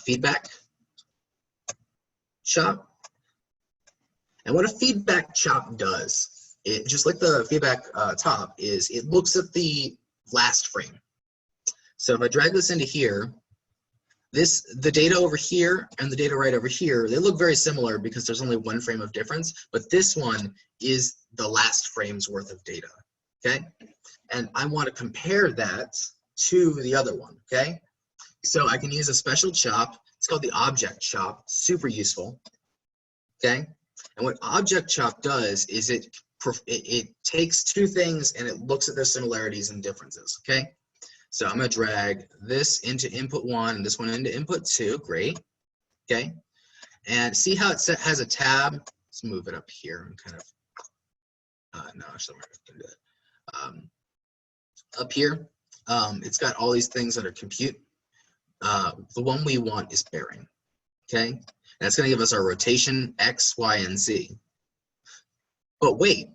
feedback chop. And what a feedback chop does, it just like the feedback top, is it looks at the last frame. So if I drag this into here, the data over here and the data right over here, they look very similar because there's only one frame of difference, but this one is the last frame's worth of data, okay? And I want to compare that to the other one, okay? So I can use a special chop. It's called the object chop, super useful, okay? And what object chop does is it takes two things and it looks at their similarities and differences, okay? So I'm going to drag this into input 1 and this one into input 2. Great. Okay. And see how it has a tab? Let's move it up here and kind of, no, actually, we're going to do it. Up here, it's got all these things that are compute. The one we want is bearing. Okay. And that's going to give us our rotation X, Y, and Z. But wait,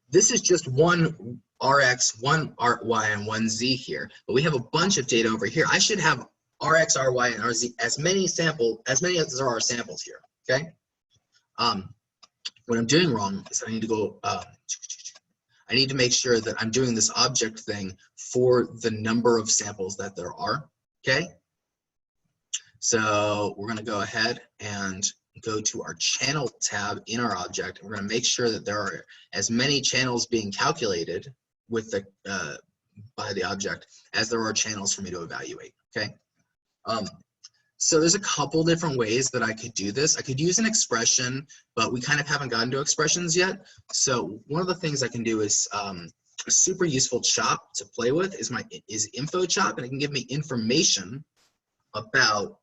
this is just one RX, one RY, and one Z here, but we have a bunch of data over here. I should have RX, RY, and RZ as many as there are samples here, okay? What I'm doing wrong is I need to go, I need to make sure that I'm doing this object thing for the number of samples that there are, okay? So we're gonna go ahead and go to our channel tab in our object. We're going to make sure that there are as many channels being calculated with the by the object as there are channels for me to evaluate. Okay. So there's a couple different ways that I could do this. I could use an expression, but we kind of haven't gotten to expressions yet. So one of the things I can do is a super useful chop to play with is info chop, and it can give me information about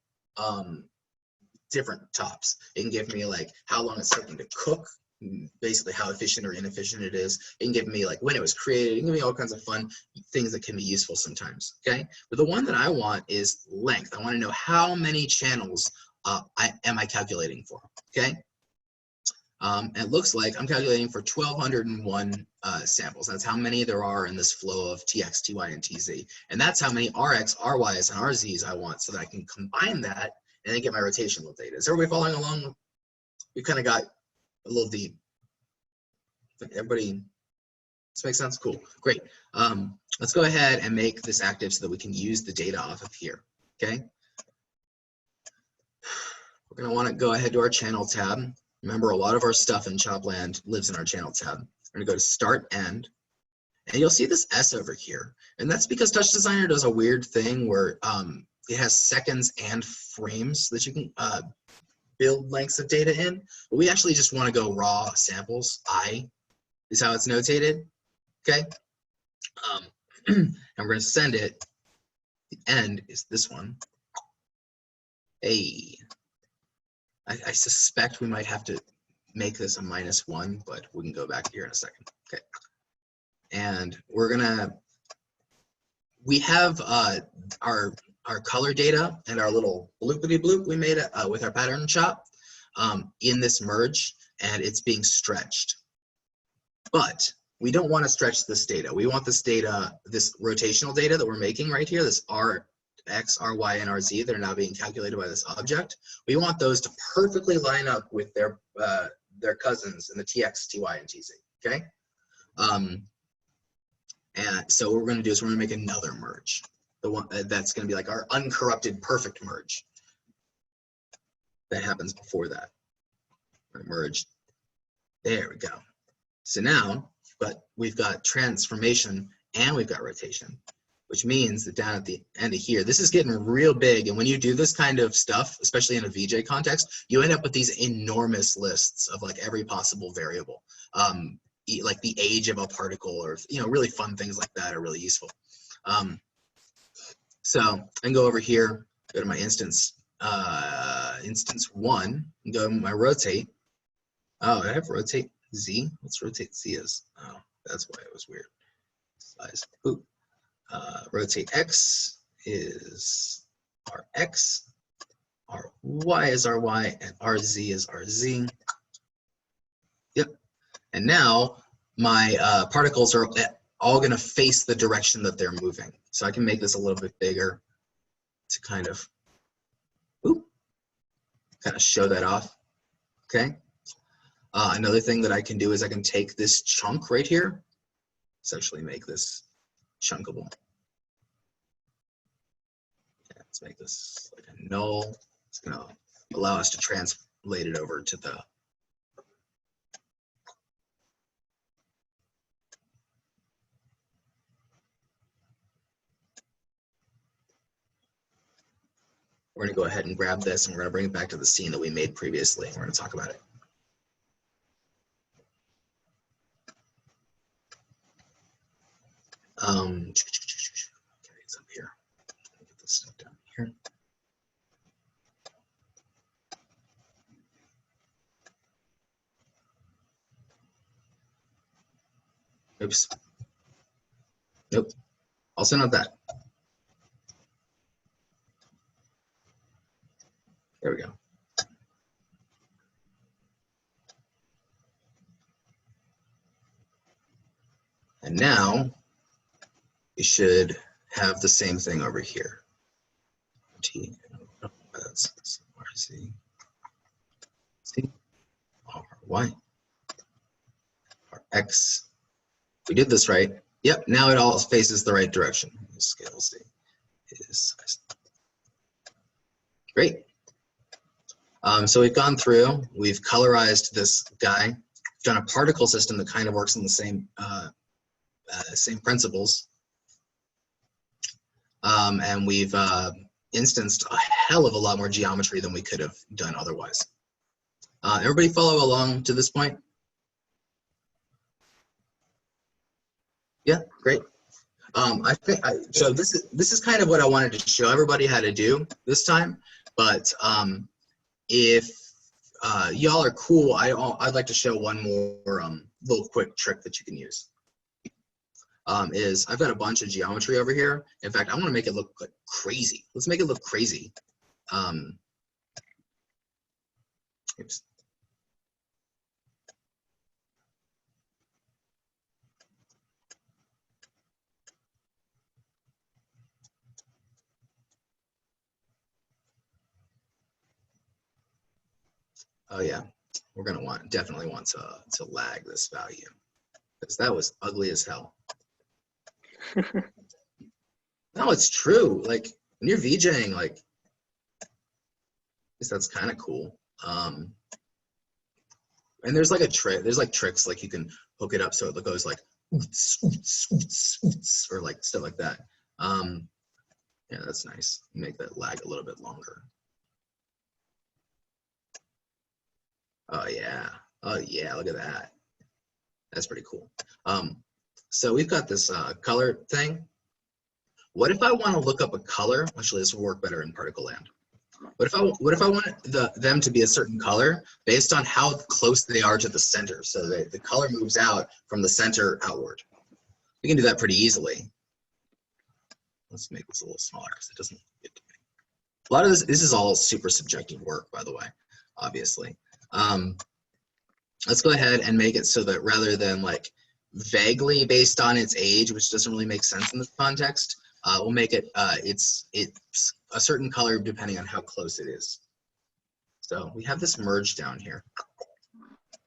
different tops. It can give me like how long it's taking to cook, basically how efficient or inefficient it is. It can give me like when it was created. It can give me all kinds of fun things that can be useful sometimes, okay? But the one that I want is length. I want to know how many channels am I calculating for, okay? And it looks like I'm calculating for 1,201 samples. That's how many there are in this flow of TX, TY, and TZ. And that's how many RX, RYs, and RZs I want so that I can combine that and then get my rotational data. Is everybody following along? We kind of got a little deep. Everybody, this makes sense? Cool, great. Let's go ahead and make this active so that we can use the data off of here, okay? We're gonna wanna go ahead to our channel tab. Remember, a lot of our stuff in Chopland lives in our channel tab. We're gonna go to start end, and you'll see this S over here. And that's because Touch Designer does a weird thing where it has seconds and frames that you can build lengths of data in. But we actually just want to go raw samples. I is how it's notated, okay? And we're going to send it. The end is this one. Hey, I suspect we might have to make this a -1, but we can go back here in a second. Okay. And we're gonna, we have our color data and our little bloopity bloop we made with our pattern chop in this merge, and it's being stretched. But we don't want to stretch this data. We want this data, this rotational data that we're making right here, this Rx, Ry, and Rz that are now being calculated by this object. We want those to perfectly line up with their cousins in the Tx, Ty, and Tz, okay? And so what we're gonna do is we're gonna make another merge. The one that's gonna be like our uncorrupted perfect merge. That happens before that. Merge. There we go. So now, but we've got transformation and we've got rotation, which means that down at the end of here, this is getting real big. And when you do this kind of stuff, especially in a VJ context, you end up with these enormous lists of like every possible variable. Like the age of a particle, or really fun things like that are really useful. So I can go over here, go to my instance 1, and go to my rotate. Oh, I have rotate Z. What's rotate Z is? Oh, that's why it was weird. Size. Ooh. Rotate X is Rx, Ry is Ry, and Rz is Rz. Yep. And now my particles are all going to face the direction that they're moving. So I can make this a little bit bigger to kind of show that off. Okay. Another thing that I can do is I can take this chunk right here, essentially make this chunkable. Okay, let's make this like a null. It's going to allow us to translate it over to the we're going to go ahead and grab this and we're going to bring it back to the scene that we made previously. We're going to talk about it. Okay, it's up here. Get this stuff down here. Oops. Nope. Also not that. There we go. And now we should have the same thing over here. T, that's RC, C, RY, RX. We did this right. Yep, now it all faces the right direction. Scale C is size. Great. So we've gone through, we've colorized this guy, we've done a particle system that kind of works in the same principles. And we've instanced a hell of a lot more geometry than we could have done otherwise. Everybody follow along to this point? Yeah, great. I think so. This is kind of what I wanted to show everybody how to do this time. But if y'all are cool, I'd like to show one more little quick trick that you can use. Is I've got a bunch of geometry over here. In fact, I want to make it look like crazy. Let's make it look crazy. Oops. Oh yeah, we're gonna definitely want to lag this value because that was ugly as hell. No, it's true. Like when you're VJing, like that's kind of cool. And there's like a trick. There's like tricks like you can hook it up so it goes like oots, oots, oots, oots, or like stuff like that. Yeah, that's nice. Make that lag a little bit longer. Oh yeah. Oh yeah. Look at that. That's pretty cool. So we've got this color thing. What if I want to look up a color? Actually, this will work better in particle land. What if I want them to be a certain color based on how close they are to the center, so that the color moves out from the center outward? We can do that pretty easily. Let's make this a little smaller because it doesn't get to me. A lot of this is all super subjective work, by the way, obviously. Let's go ahead and make it so that rather than like vaguely based on its age, which doesn't really make sense in this context. We'll make it, it's a certain color depending on how close it is. So we have this merge down here.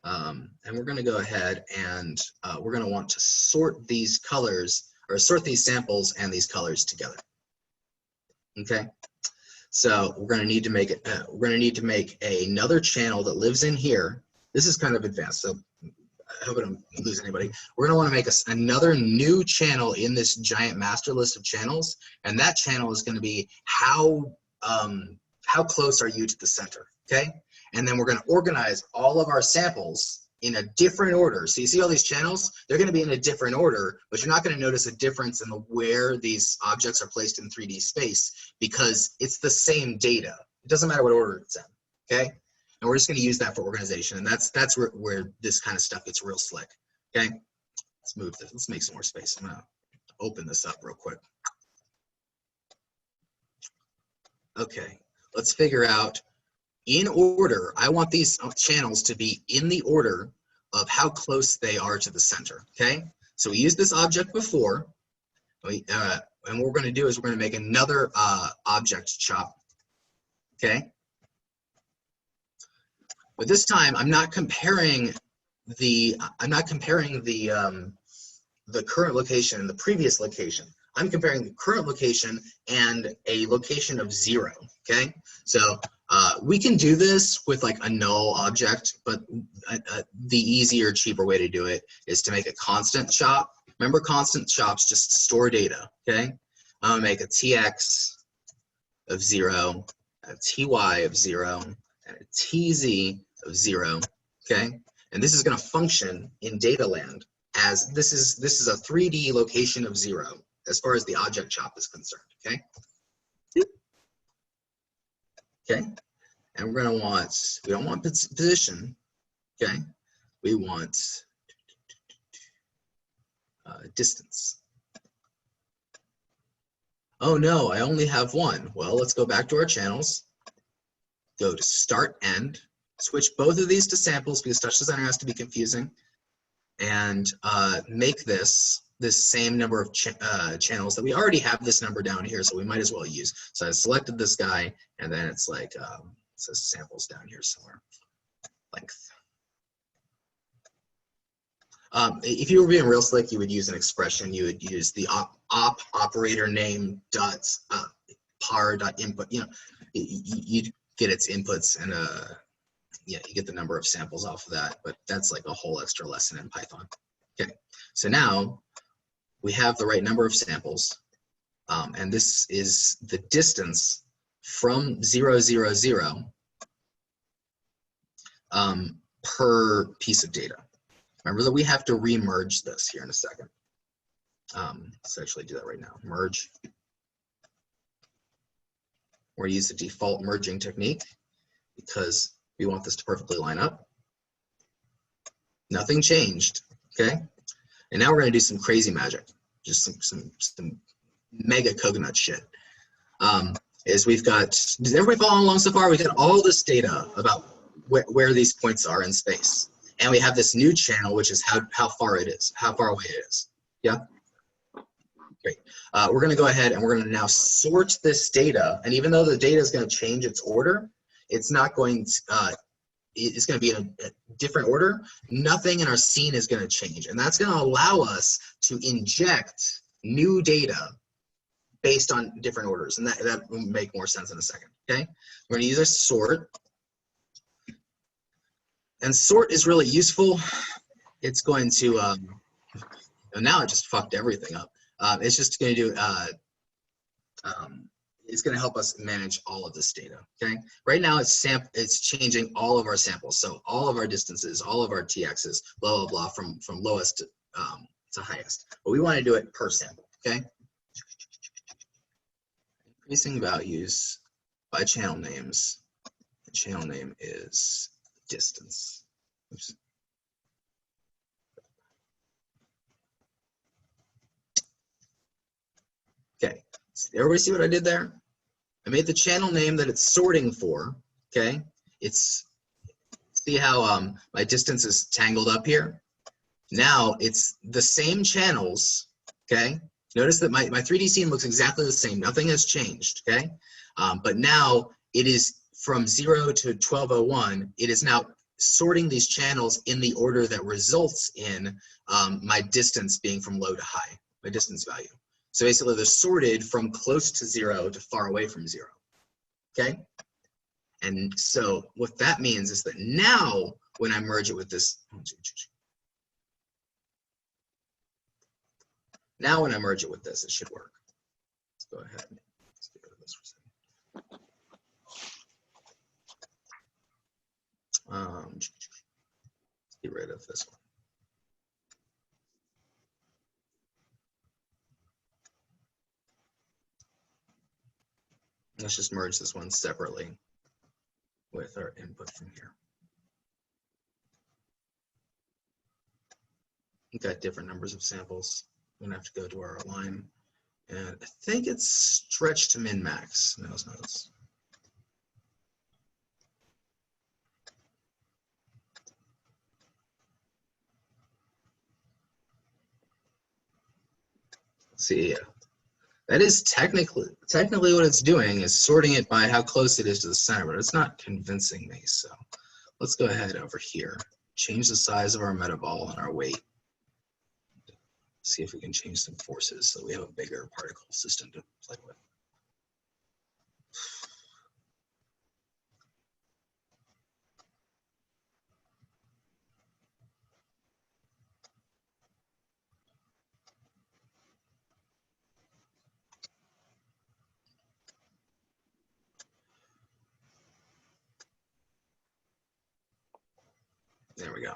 And we're going to go ahead and we're going to want to sort these colors, or sort these samples and these colors together. Okay, so we're going to need to make it. We're going to need to make another channel that lives in here. This is kind of advanced, so I hope I don't lose anybody. We're going to want to make another new channel in this giant master list of channels, and that channel is going to be how close are you to the center. Okay, and then we're going to organize all of our samples in a different order. So you see all these channels, they're going to be in a different order, but you're not going to notice a difference in where these objects are placed in 3D space because it's the same data. It doesn't matter what order it's in, okay? And we're just going to use that for organization, and that's where this kind of stuff gets real slick, okay? Let's move this. Let's make some more space. I'm going to open this up real quick. Okay, let's figure out in order. I want these channels to be in the order of how close they are to the center, okay? So we used this object before, and what we're going to do is we're going to make another object chop, okay? But this time I'm not comparing the current location and the previous location. I'm comparing the current location and a location of 0, okay? So we can do this with like a null object, but the easier, cheaper way to do it is to make a constant chop. Remember, constant chops just store data, okay? I'm gonna make a tx of 0, a ty of 0, and a tz of 0, okay? And this is gonna function in data land as this is a 3D location of 0 as far as the object chop is concerned, okay? Okay, and we're gonna want, we don't want position, okay? We want distance. Oh no, I only have one. Well, let's go back to our channels, go to start end, switch both of these to samples because Touch Designer has to be confusing, and make this same number of channels that we already have this number down here, so we might as well use. So I selected this guy, and then it's like, it says samples down here somewhere, length. If you were being real slick, you would use an expression. You would use the operator name dot par dot input. You know, you'd get its inputs, and yeah, you get the number of samples off of that. But that's like a whole extra lesson in Python. Okay, so now we have the right number of samples, and this is the distance from 0, 0, 0 per piece of data. Remember that we have to remerge this here in a second. Let's actually do that right now. Merge. We're going to use the default merging technique because we want this to perfectly line up. Nothing changed, okay? And now we're going to do some crazy magic, just some mega coconut shit. Is we've got, does everybody follow along so far? We've got all this data about where these points are in space. And we have this new channel, which is how far it is, how far away it is. Yeah? Great. We're going to go ahead and we're going to now sort this data. And even though the data is going to change its order, it's not going to, it's going to be in a different order. Nothing in our scene is going to change. And that's going to allow us to inject new data based on different orders. And that will make more sense in a second, okay? We're going to use a sort. And sort is really useful. It's going to, now I just fucked everything up. It's just going to do, it's going to help us manage all of this data, okay? Right now it's changing all of our samples. So all of our distances, all of our TXs, blah, blah, blah, from lowest to highest. But we want to do it per sample, okay? Increasing values by channel names. The channel name is distance. Oops. Okay, everybody see what I did there? I made the channel name that it's sorting for, okay? See how my distance is tangled up here? Now it's the same channels, okay? Notice that my 3D scene looks exactly the same. Nothing has changed, okay? But now it is from 0 to 1201. It is now sorting these channels in the order that results in my distance being from low to high, my distance value. So basically they're sorted from close to 0 to far away from 0, okay? And so what that means is that now when I merge it with this, now when I merge it with this, it should work. Let's go ahead. Let's get rid of this for a second. Let's get rid of this one. Let's just merge this one separately with our input from here. We've got different numbers of samples. I'm gonna have to go to our align, and I think it's stretched to min max. No, it's not. See, that is technically what it's doing is sorting it by how close it is to the center, but it's not convincing me. So let's go ahead over here, change the size of our metaball and our weight. See if we can change some forces so we have a bigger particle system to play with. There we go.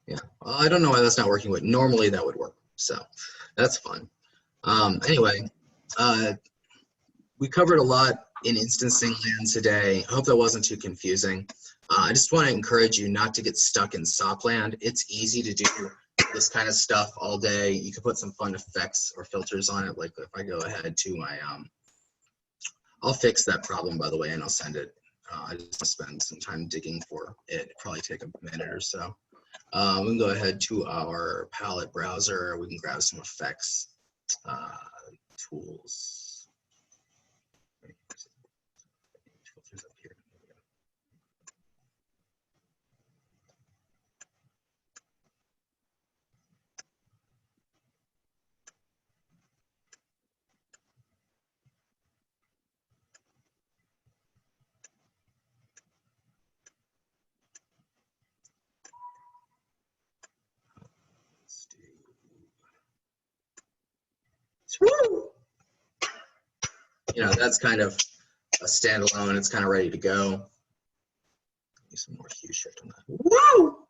Yeah, I don't know why that's not working, but normally that would work. So that's fun. Anyway, we covered a lot in instancing land today. I hope that wasn't too confusing. I just want to encourage you not to get stuck in SOP land. It's easy to do this kind of stuff all day. You can put some fun effects or filters on it. Like if I go ahead to my, I'll fix that problem, by the way, and I'll send it. I just spend some time digging for it. It'll probably take a minute or so. We can go ahead to our palette browser. We can grab some effects, tools. Filters up here. You know, that's kind of a standalone. It's kind of ready to go. Use some more hue shift on that. Woo!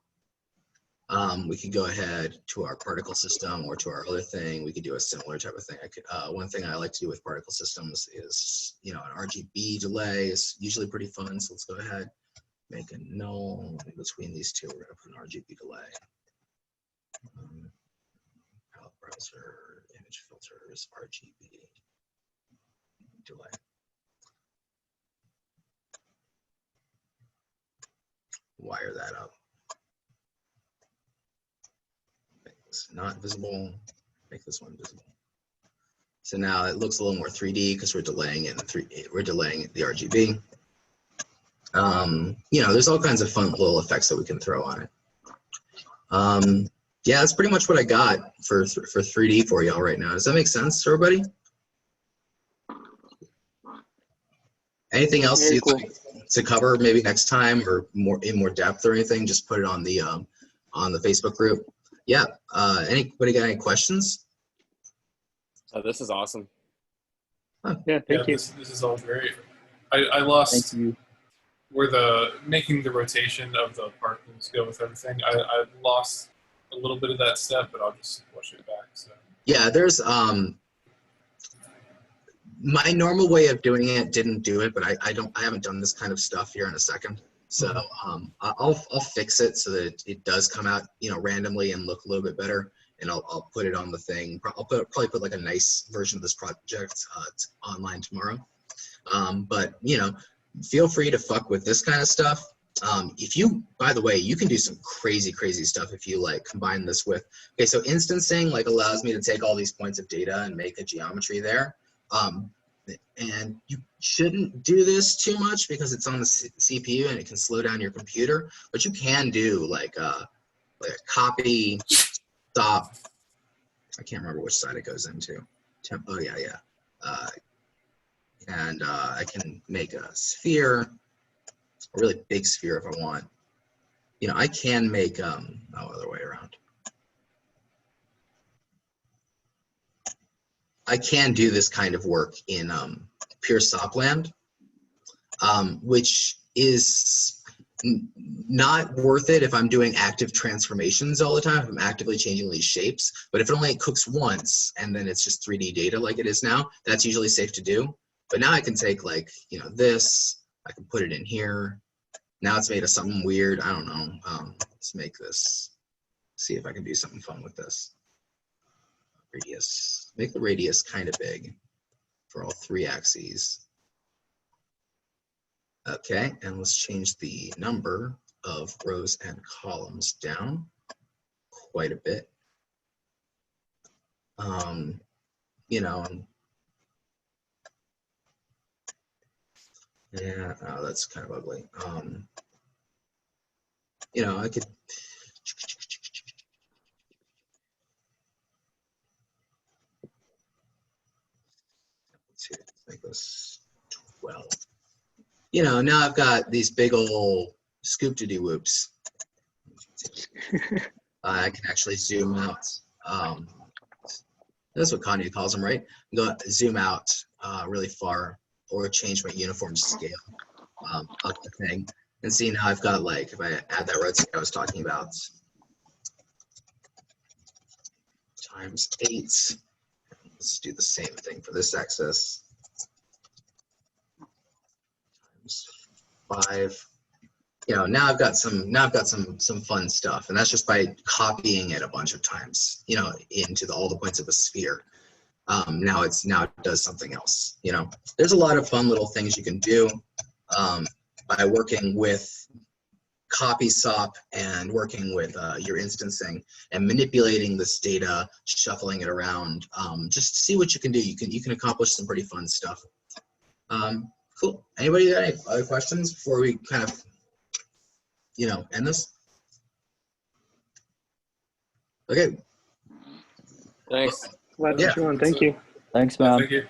We could go ahead to our particle system or to our other thing. We could do a similar type of thing. I could, one thing I like to do with particle systems is, you know, an RGB delay is usually pretty fun. So let's go ahead, make a null in between these two. We're gonna put an RGB delay. Palette browser, image filters, RGB delay. Wire that up. Make this not visible. Make this one visible. So now it looks a little more 3D because we're delaying it. We're delaying the RGB. You know, there's all kinds of fun little effects that we can throw on it. Yeah, that's pretty much what I got for 3D for y'all right now. Does that make sense to everybody? Anything else you'd like to cover maybe next time or in more depth or anything? Just put it on the Facebook group. Yeah. Anybody got any questions? This is awesome. Yeah, thank you. This is all great. I lost Thank you. where the making the rotation of the particles go with everything. I lost a little bit of that step, but I'll just push it back. So Yeah, there's My normal way of doing it didn't do it, but I haven't done this kind of stuff here in a second. So I'll fix it so that it does come out, you know, randomly and look a little bit better. And I'll put it on the thing. I'll probably put like a nice version of this project online tomorrow. But you know, feel free to fuck with this kind of stuff. If you, by the way, you can do some crazy stuff if you like combine this with, okay, so instancing like allows me to take all these points of data and make a geometry there. And you shouldn't do this too much because it's on the CPU and it can slow down your computer, but you can do like a copy, stop. I can't remember which side it goes into. Oh yeah. And I can make a sphere, a really big sphere if I want. You know, I can make, other way around. I can do this kind of work in pure SOPLAND, which is not worth it if I'm doing active transformations all the time, if I'm actively changing these shapes. But if it only cooks once and then it's just 3D data like it is now, that's usually safe to do. But now I can take like, you know, this, I can put it in here. Now it's made of something weird. I don't know. Let's make this, see if I can do something fun with this. Radius, make the radius kind of big for all 3 axes. Okay, and let's change the number of rows and columns down quite a bit. You know, yeah, oh, that's kind of ugly. You know, I could, let's make this 12. You know, now I've got these big old scoop-to-doo-whoops. I can actually zoom out. That's what Kanye calls them, right? Go zoom out really far, or change my uniform scale of the thing. And see now I've got like, if I add that red I was talking about, times 8. Let's do the same thing for this axis. Times 5. You know, now I've got some fun stuff, and that's just by copying it a bunch of times, you know, into all the points of a sphere. Now it does something else. You know, there's a lot of fun little things you can do by working with copy SOP and working with your instancing and manipulating this data, shuffling it around. Just see what you can do. You can accomplish some pretty fun stuff. Cool. Anybody got any other questions before we kind of, you know, end this? Okay. Thanks. Glad Yeah. that you on. Thank you. Thanks, man. Thank you.